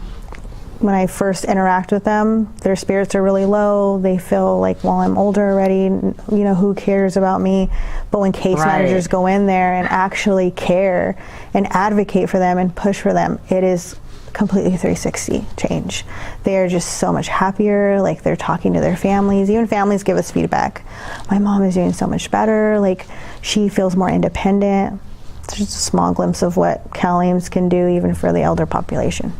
when I first interact with them, their spirits are really low. They feel like, well, I'm older already, who cares about me? But when case managers go in there and actually care and advocate for them and push for them, it is completely 360 change. They are just so much happier. Like they're talking to their families. Even families give us feedback. My mom is doing so much better. Like she feels more independent. It's just a small glimpse of what Cal Ames can do even for the elder population.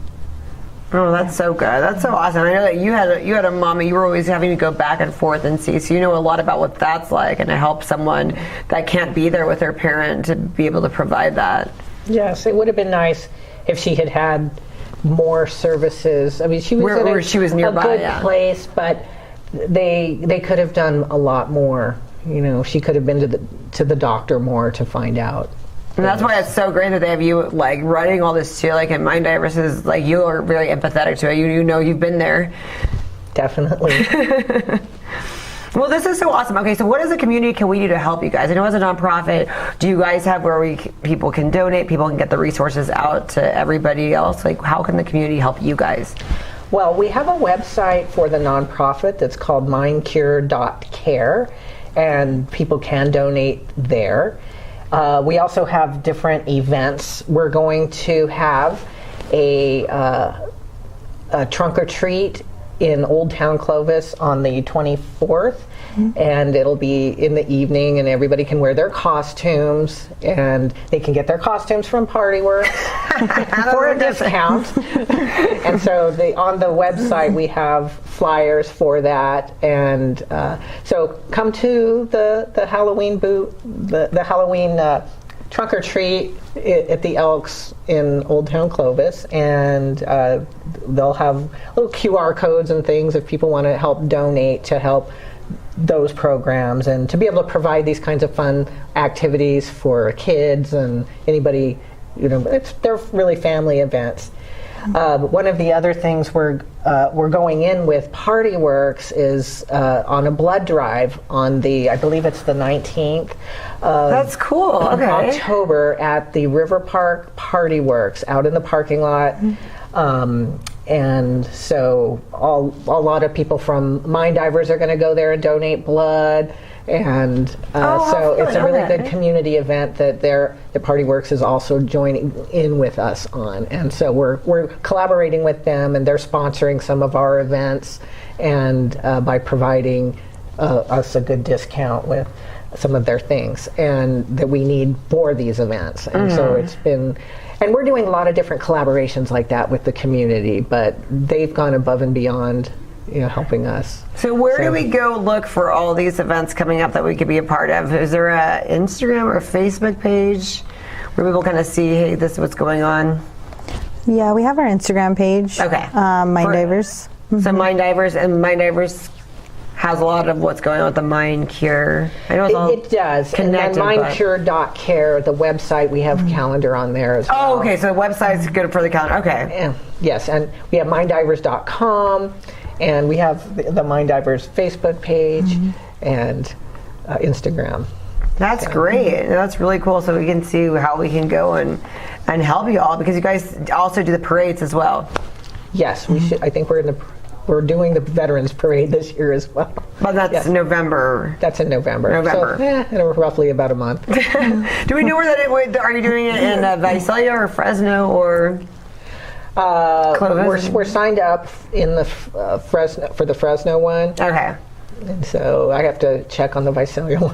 Oh, that's so good. That's so awesome. I know that you had a mom, and you were always having to go back and forth and see, so you know a lot about what that's like, and to help someone that can't be there with their parent to be able to provide that. Yes, it would have been nice if she had had more services. I mean, she was where she was nearby, a good place, but they could have done a lot more. She could have been to the doctor more to find out. And that's why it's so great that they have you writing all this too. Like in Mind Divers, is you are very empathetic to it. You've been there. Definitely. Well, this is so awesome. Okay, so what as a community can we do to help you guys? I know as a nonprofit, do you guys have where people can donate, people can get the resources out to everybody else? How can the community help you guys? Well, we have a website for the nonprofit that's called mindcure.care, and people can donate there. We also have different events. We're going to have a trunk or treat in Old Town Clovis on the 24th, and it'll be in the evening, and everybody can wear their costumes, and they can get their costumes from Party Works for a discount. And so on the website we have flyers for that, and so come to the Halloween booth, the Halloween trunk or treat at the Elks in Old Town Clovis, and they'll have little QR codes and things if people want to help donate to help those programs, and to be able to provide these kinds of fun activities for kids and anybody, they're really family events. One of the other things we're going in with Party Works is on a blood drive on I believe it's the 19th That's cool. of Okay. October at the River Park Party Works out in the parking lot. And so a lot of people from Mind Divers are going to go there and donate blood. And so it's a really good community event that the Party Works is also joining in with us on. And so we're collaborating with them, and they're sponsoring some of our events, and by providing us a good discount with some of their things, and that we need for these events. And so it's been, and we're doing a lot of different collaborations like that with the community, but they've gone above and beyond, helping us. So where do we go look for all these events coming up that we could be a part of? Is there a Instagram or a Facebook page where people kind of see, hey, this is what's going on? Yeah, we have our Instagram page. Okay. Mind Divers. So Mind Divers, and Mind Divers has a lot of what's going on with the Mind Cure. I know it's all It does. And then connected, mindcure.care, the website, we have calendar on there as well. Oh, okay. So the website's good for the calendar. Okay. Yeah. Yes, and we have minddivers.com, and we have the Mind Divers Facebook page and Instagram. That's great. That's really cool. So we can see how we can go and help you all, because you guys also do the parades as well. Yes, we should. I think we're doing the Veterans Parade this year as well. But that's November. That's in November. November. So, in roughly about a month. Do we know where that is? Are you doing it in Visalia or Fresno or Clovis? We're signed up in the Fresno for the Fresno one. Okay. And so I have to check on the Visalia one.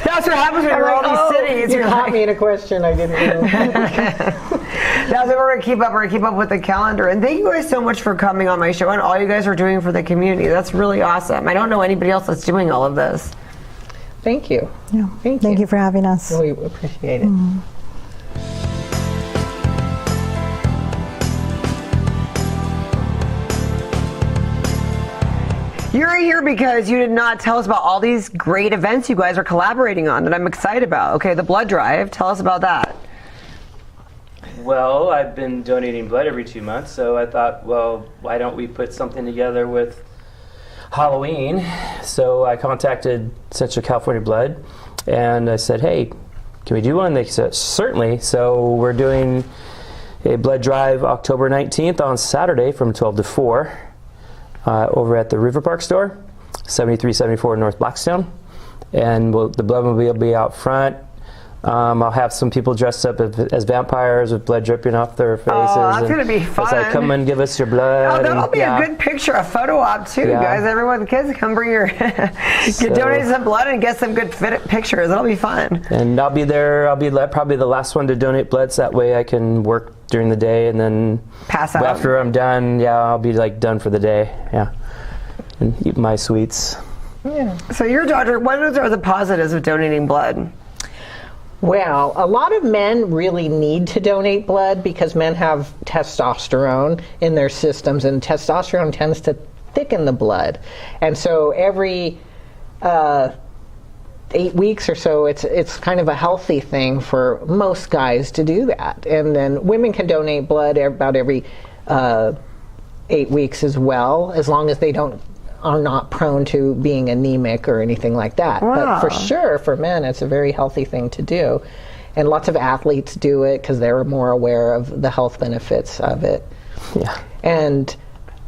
That's what happens when you're all these cities. You caught me in a question I didn't know. That's what we're gonna keep up. We're gonna keep up with the calendar. And thank you guys so much for coming on my show and all you guys are doing for the community. That's really awesome. I don't know anybody else that's doing all of this. Thank you. Yeah. Thank you for having us. We appreciate it. You're here because you did not tell us about all these great events you guys are collaborating on that I'm excited about. Okay, the blood drive. Tell us about that. Well, I've been donating blood every 2 months, so I thought, well, why don't we put something together with Halloween? So I contacted Central California Blood, and I said, hey, can we do one? They said, certainly. So we're doing a blood drive October 19th on Saturday from 12 to 4 over at the River Park store, 7374 North Blackstone. And the blood will be out front. I'll have some people dressed up as vampires with blood dripping off their faces. Oh, that's going to be fun. It's like, come and give us your blood. Oh, that'll be a good picture, a photo op too, guys. Everyone, kids, come bring your, donate some blood and get some good pictures. It'll be fun. And I'll be there. I'll be probably the last one to donate blood, so that way I can work during the day and then pass out. After I'm done, I'll be done for the day. Yeah, and eat my sweets. Yeah. So your daughter, what are the positives of donating blood? Well, a lot of men really need to donate blood because men have testosterone in their systems, and testosterone tends to thicken the blood. And so every 8 weeks or so, it's kind of a healthy thing for most guys to do that. And then women can donate blood about every 8 weeks as well, as long as they are not prone to being anemic or anything like that. Wow. But for sure, for men, it's a very healthy thing to do. And lots of athletes do it because they're more aware of the health benefits of it. Yeah. And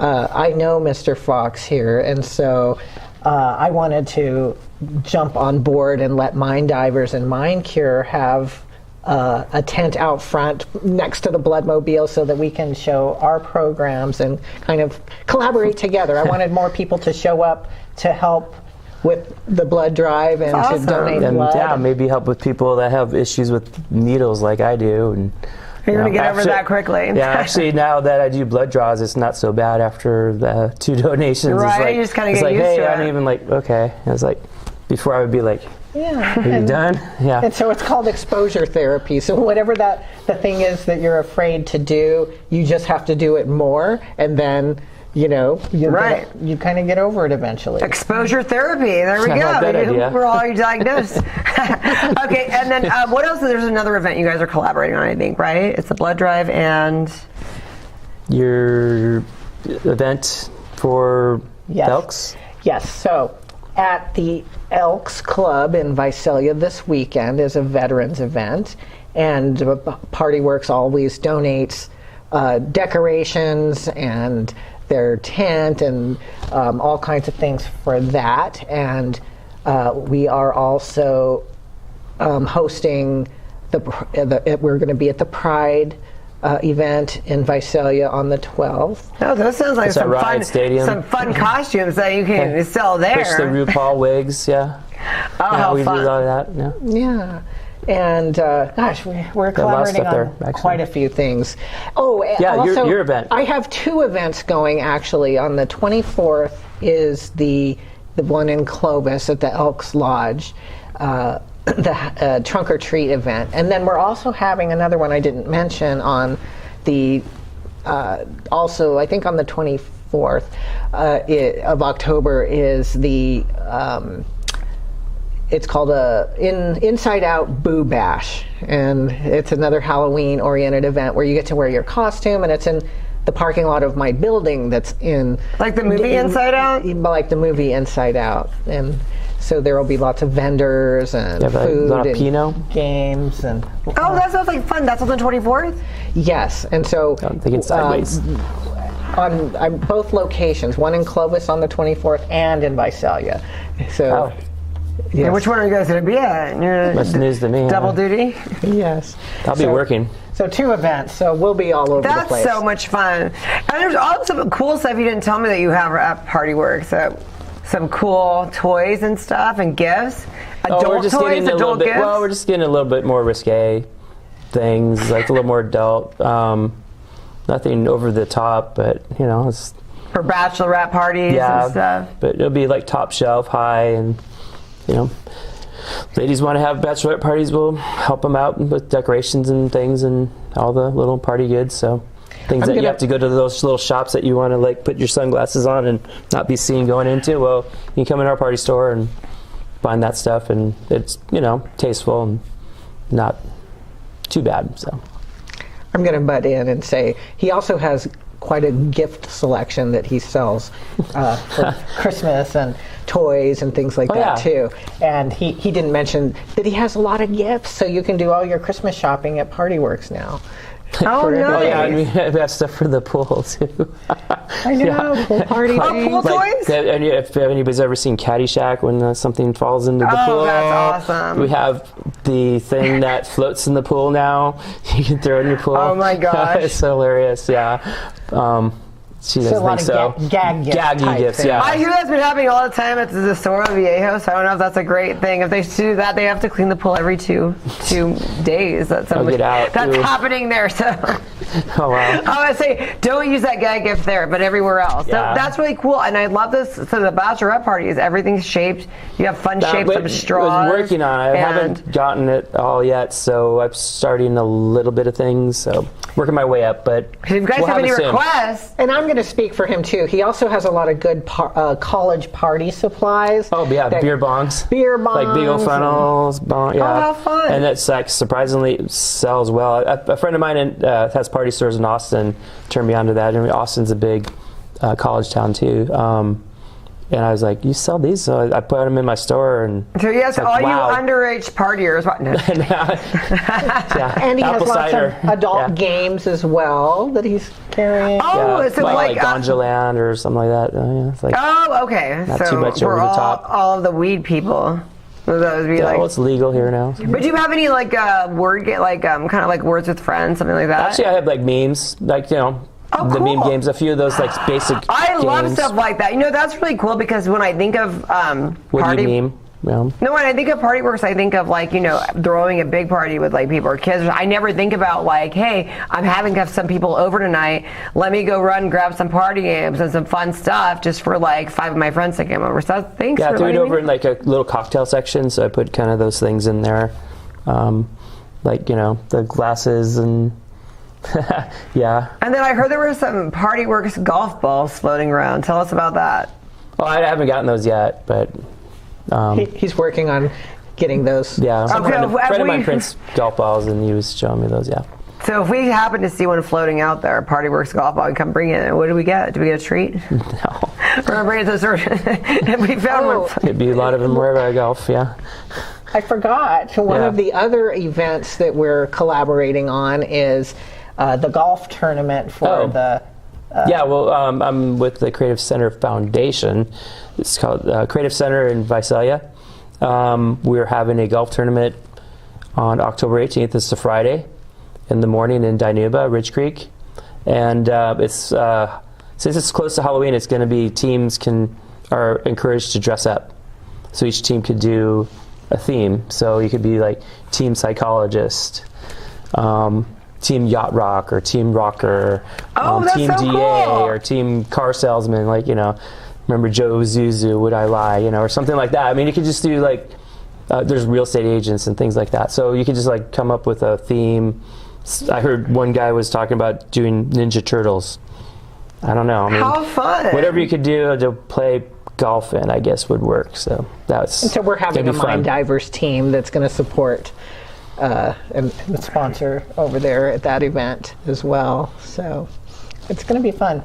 I know Mr. Fox here, and so I wanted to jump on board and let Mind Divers and Mind Cure have a tent out front next to the Bloodmobile so that we can show our programs and kind of collaborate together. I wanted more people to show up to help with the blood drive and to donate blood. Yeah, maybe help with people that have issues with needles like I do. And you're going to get over that quickly. Yeah, actually, now that I do blood draws, it's not so bad after the 2 donations. Right, it's like, you just kind of get like, used hey, to it. I'm even okay. It's like, before I would be like, Yeah. Are you done? Yeah. And so it's called exposure therapy. So whatever the thing is that you're afraid to do, you just have to do it more, and then you kind of get over it eventually. Exposure therapy. There we I go. like that idea. We're all diagnosed. Okay, and then what else? There's another event you guys are collaborating on, I think, right? It's the blood drive and your event for Elks? Yes. So at the Elks Club in Visalia this weekend is a veterans event, and Party Works always donates decorations and their tent and all kinds of things for that. And we are also hosting we're going to be at the Pride event in Visalia on the 12th. Oh, that sounds like some fun costumes that you can sell there. Push the RuPaul wigs, yeah. Oh, how we fun. do all that, yeah. Yeah. And gosh, we're collaborating on quite a few things. Oh, yeah, also, your event. I have 2 events going actually. On the 24th is the one in Clovis at the Elks Lodge, the trunk or treat event, and then we're also having another one I didn't mention on the also I think on the 24th of October is the. It's called Inside Out Boo Bash, and it's another Halloween-oriented event where you get to wear your costume, and it's in the parking lot of my building that's in... Like the movie Inside Out? Like the movie Inside Out. And so there will be lots of vendors and food and Pinot? games. And Oh, that sounds like fun. That's on the 24th? Yes, and so... I'm thinking sideways. On both locations, one in Clovis on the 24th and in Visalia. So... Yes. And which one are you guys going to be at? That's news to me. Double duty? Yes. I'll be working. So 2 events, so we'll be all over the place. That's so much fun. And there's also cool stuff you didn't tell me that you have at Party Works. So some cool toys and stuff and gifts. Adult toys, adult gifts? Well, we're just getting a little bit more risque things, like a little more adult. Nothing over the top, but, it's... For bachelorette parties and stuff. But it'll be like top shelf high, and... ladies want to have bachelorette parties, we'll help them out with decorations and things and all the little party goods. So things that you have to go to those little shops that you want to like put your sunglasses on and not be seen going into. Well, you can come in our party store and find that stuff, and it's tasteful and not too bad. So I'm going to butt in and say he also has quite a gift selection that he sells for Christmas and toys and things like that too. And he didn't mention that he has a lot of gifts, so you can do all your Christmas shopping at Party Works now. Oh, nice. Oh, yeah, and we have stuff for the pool too. I know, pool party. Oh, pool toys? And if anybody's ever seen Caddyshack, when something falls into the pool. Oh, that's awesome. We have the thing that floats in the pool now. You can throw it in your pool. Oh my gosh. It's so hilarious, yeah. She doesn't a lot think of so. gaggy gifts, thing. yeah. I hear that's been happening all the time at the store Viejo, so I don't know if that's a great thing. If they do that, they have to clean the pool every two days. That's happening there. So Oh, wow. I would say don't use that gag gift there, but everywhere else. Yeah. So that's really cool, and I love this. So the bachelorette parties, everything's shaped. You have fun shapes of straws. I was working on it. I haven't gotten it all yet, so I'm starting a little bit of things. So working my way up, but if you guys have any requests, and I'm going to speak for him too. He also has a lot of good college party supplies. Oh yeah, beer bongs, like big old funnels. Yeah. Oh, how fun! And it's like surprisingly sells well. A friend of mine has party stores in Austin. Turned me on to that. And Austin's a big college town too. And I was like, "You sell these?" So I put them in my store, and so yes, all you underage partiers. Yeah. And he has lots of adult games as well that he's carrying. Oh, is it like Gonjaland or something like that? Yeah, it's like okay. Not so too much over the top. All of the weed people. Those be well, it's legal here now. But do you have any like word kind of like words with friends, something like that? Actually, I have like memes, like Oh, the cool. meme games, a few of those like basic I love games. stuff like that. That's really cool because when I think of What party, do you meme? know. No, when I think of Party Works, I think of like, you know, throwing a big party with like people or kids. I never think about like, hey, I'm having some people over tonight. Let me go run and grab some party games and some fun stuff just for like 5 of my friends to come over. So thanks for I threw it over me. in like a little cocktail section, so I put kind of those things in there. Like, you know, the glasses and yeah. And then I heard there were some Party Works golf balls floating around. Tell us about that. Well, I haven't gotten those yet, but He's working on getting those. yeah. Okay, A friend of mine prints golf balls, and he was showing me those. Yeah. So if we happen to see one floating out there, Party Works golf ball, we come bring it. What do we get? Do we get a treat? No. Or bring it to the store. If we found one. Could be a lot of them wherever I golf. Yeah. I forgot. One Yeah. of the other events that we're collaborating on is the golf tournament for the. Yeah, well, I'm with the Creative Center Foundation. It's called Creative Center in Visalia. We're having a golf tournament on October 18th. It's a Friday in the morning in Dinuba, Ridge Creek. And it's since it's close to Halloween, it's going to be teams are encouraged to dress up. So each team could do a theme. So you could be like team psychologist, team yacht rock, or team rocker, that's team so DA, cool. or team car salesman, like, you know, remember Joe Zuzu, Would I Lie, you know, or something like that. I mean, you could just do like, there's real estate agents and things like that. So you could just like come up with a theme. I heard one guy was talking about doing Ninja Turtles. I don't know. I mean, How fun. whatever you could do to play golf in, I guess, would work. So So we're having a Mind Divers team that's going to support and sponsor over there at that event as well. So it's going to be fun.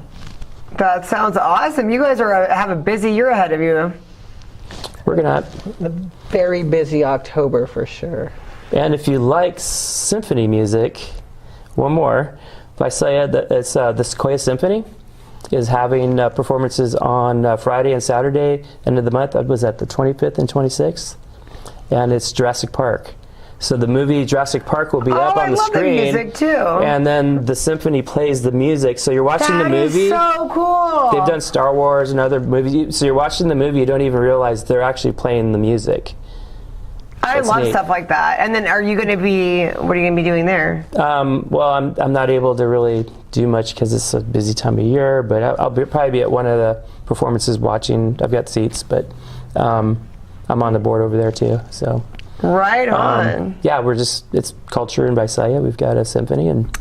That sounds awesome. You guys have a busy year ahead of you. We're gonna A very busy October for sure. And if you like symphony music, one more. Visalia, it's the Sequoia Symphony is having performances on Friday and Saturday, end of the month. That was at the 25th and 26th. And it's Jurassic Park. So the movie Jurassic Park will be up on the screen. I love the music too. And then the symphony plays the music. So you're watching the movie. That is so cool. They've done Star Wars and other movies. So you're watching the movie, you don't even realize they're actually playing the music. I love neat. stuff like that. And then what are you going to be doing there? Well, I'm not able to really do much because it's a busy time of year, but I'll probably be at one of the performances watching. I've got seats, but I'm on the board over there too. So Right on. yeah, it's culture in Visalia. We've got a symphony, and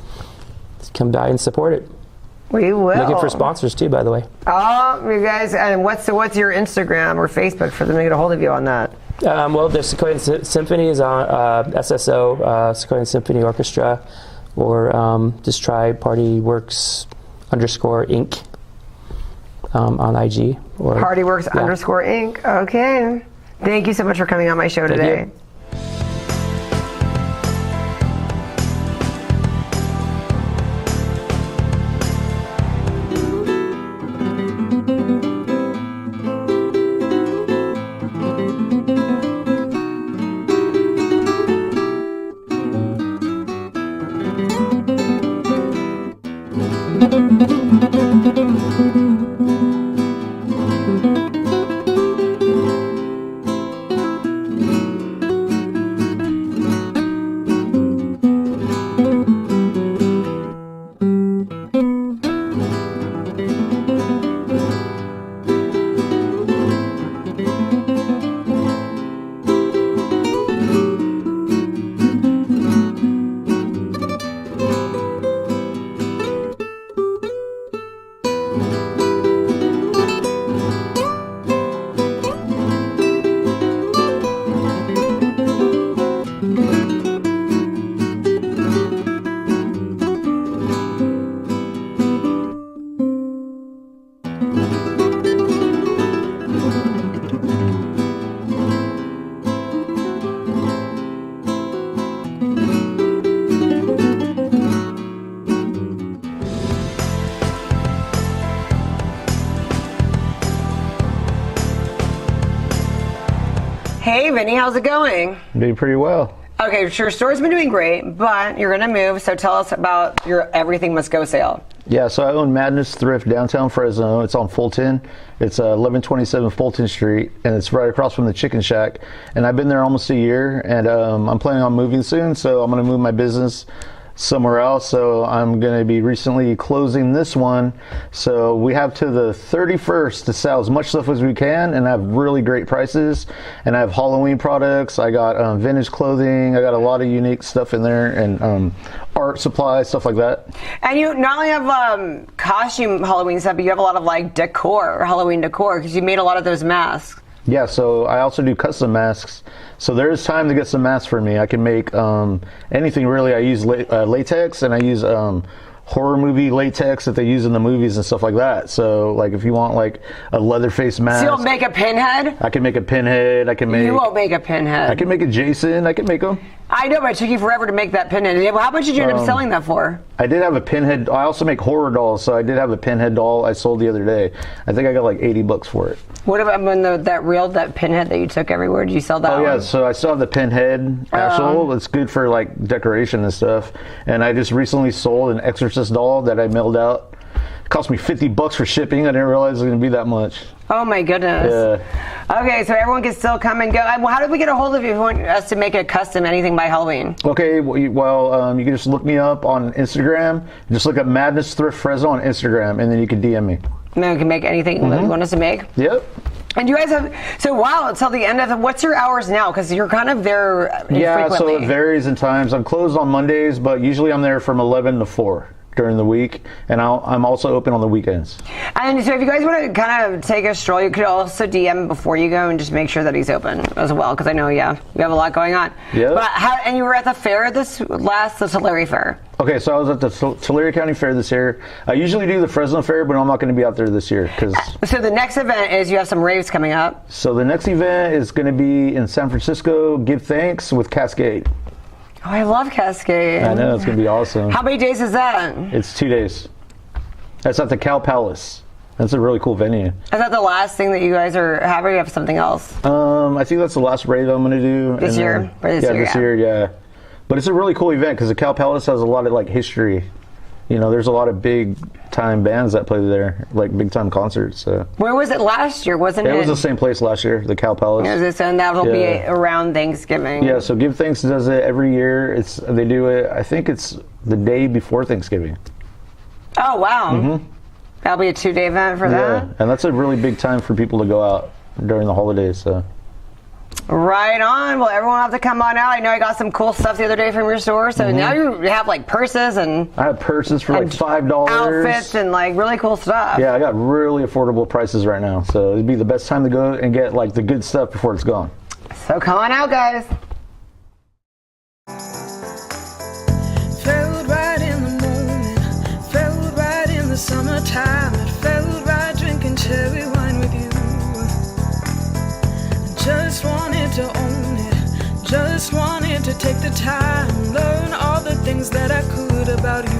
come by and support it. We will. Looking for sponsors too, by the way. Oh, you guys, and what's your Instagram or Facebook for them to get a hold of you on that? Well, the Sequoia Symphony is on SSO, Sequoia Symphony Orchestra, or just try Party Works _Inc. On IG. Or Party Works _Inc. Okay. Thank you so much for coming on my show today. you. Hey, Vinny, how's it going? Doing pretty well. Okay, your store's been doing great, but you're going to move, so tell us about your Everything Must Go sale. Yeah, so I own Madness Thrift downtown Fresno. It's on Fulton. It's 1127 Fulton Street, and it's right across from the Chicken Shack. And I've been there almost a year, and I'm planning on moving soon, so I'm going to move my business somewhere else. So I'm going to be recently closing this one. So we have to the 31st to sell as much stuff as we can, and I have really great prices. And I have Halloween products. I got vintage clothing. I got a lot of unique stuff in there, and art supplies, stuff like that. And you not only have costume Halloween stuff, but you have a lot of like decor, Halloween decor, because you made a lot of those masks. Yeah, so I also do custom masks. So there is time to get some masks for me. I can make anything really. I use latex, and I use horror movie latex that they use in the movies and stuff like that. So like if you want like a Leatherface mask. So you'll make a pinhead? I can make a pinhead. I can make. You won't make a pinhead. I can make a Jason. I can make them. I know, but it took you forever to make that pinhead. How much did you end up selling that for? I did have a pinhead. I also make horror dolls, so I did have a pinhead doll I sold the other day. I think I got like $80 for it. What about when that pinhead that you took everywhere? Did you sell that? Oh one? Yeah, so I still have the pinhead actual. It's good for like decoration and stuff. And I just recently sold an Exorcist doll that I mailed out. It cost me $50 for shipping. I didn't realize it was going to be that much. Oh my goodness. Yeah. Okay, so everyone can still come and go. How did we get a hold of you if you want us to make a custom anything by Halloween? Okay, well, you can just look me up on Instagram. Just look up Madness Thrift Fresno on Instagram, and then you can DM me. And then we can make anything that you want us to make? Yep. And you guys have, until the end of what's your hours now? Because you're kind of there infrequently. Yeah, so it varies in times. I'm closed on Mondays, but usually I'm there from 11 to 4 during the week, and I'm also open on the weekends. And so if you guys want to kind of take a stroll, you could also DM before you go and just make sure that he's open as well, because I know, we have a lot going on. Yeah. But and you were at the fair the Tulare Fair. Okay, so I was at the Tulare County Fair this year. I usually do the Fresno Fair, but I'm not going to be out there this year. So the next event is you have some raves coming up. So the next event is going to be in San Francisco, Give Thanks with Cascade. Oh, I love Cascade. I know, it's going to be awesome. How many days is that? It's 2 days. That's at the Cal Palace. That's a really cool venue. Is that the last thing that you guys are having, or you have something else? I think that's the last rave I'm going to do. This year? This year, yeah. But it's a really cool event because the Cal Palace has a lot of like history. You know, there's a lot of big time bands that play there, like big time concerts. So. Where was it last year? Wasn't it? It was the same place last year, the Cal Palace. And that'll be around Thanksgiving. Yeah, so Give Thanks does it every year. They do it, I think it's the day before Thanksgiving. Oh, wow. Mm-hmm. That'll be a 2-day event for that? Yeah, and that's a really big time for people to go out during the holidays. So. Right on. Well, everyone will have to come on out. I know I got some cool stuff the other day from your store. So now you have like purses and... I have purses for like $5. Outfits and like really cool stuff. Yeah, I got really affordable prices right now. So it'd be the best time to go and get like the good stuff before it's gone. So come on out, guys. Felt right in the moment. Felt right in the summertime. It felt right drinking cherry wine with you. Just wanted to own it, just wanted to take the time, learn all the things that I could about you.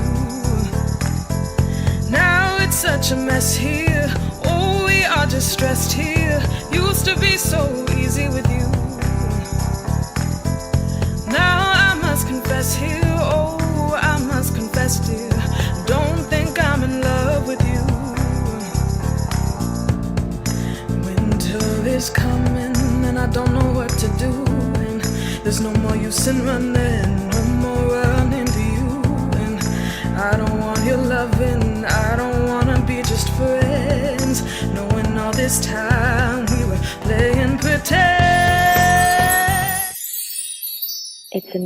Now it's such a mess here, oh we are just stressed here, used to be so easy with you. Now I must confess here, oh I must confess dear, don't think I'm in love with you. Winter is coming and I don't know what to do, and there's no more use in running, no more running to you, and I don't want your loving, I don't wanna be just friends, knowing all this time we were playing pretend. It's a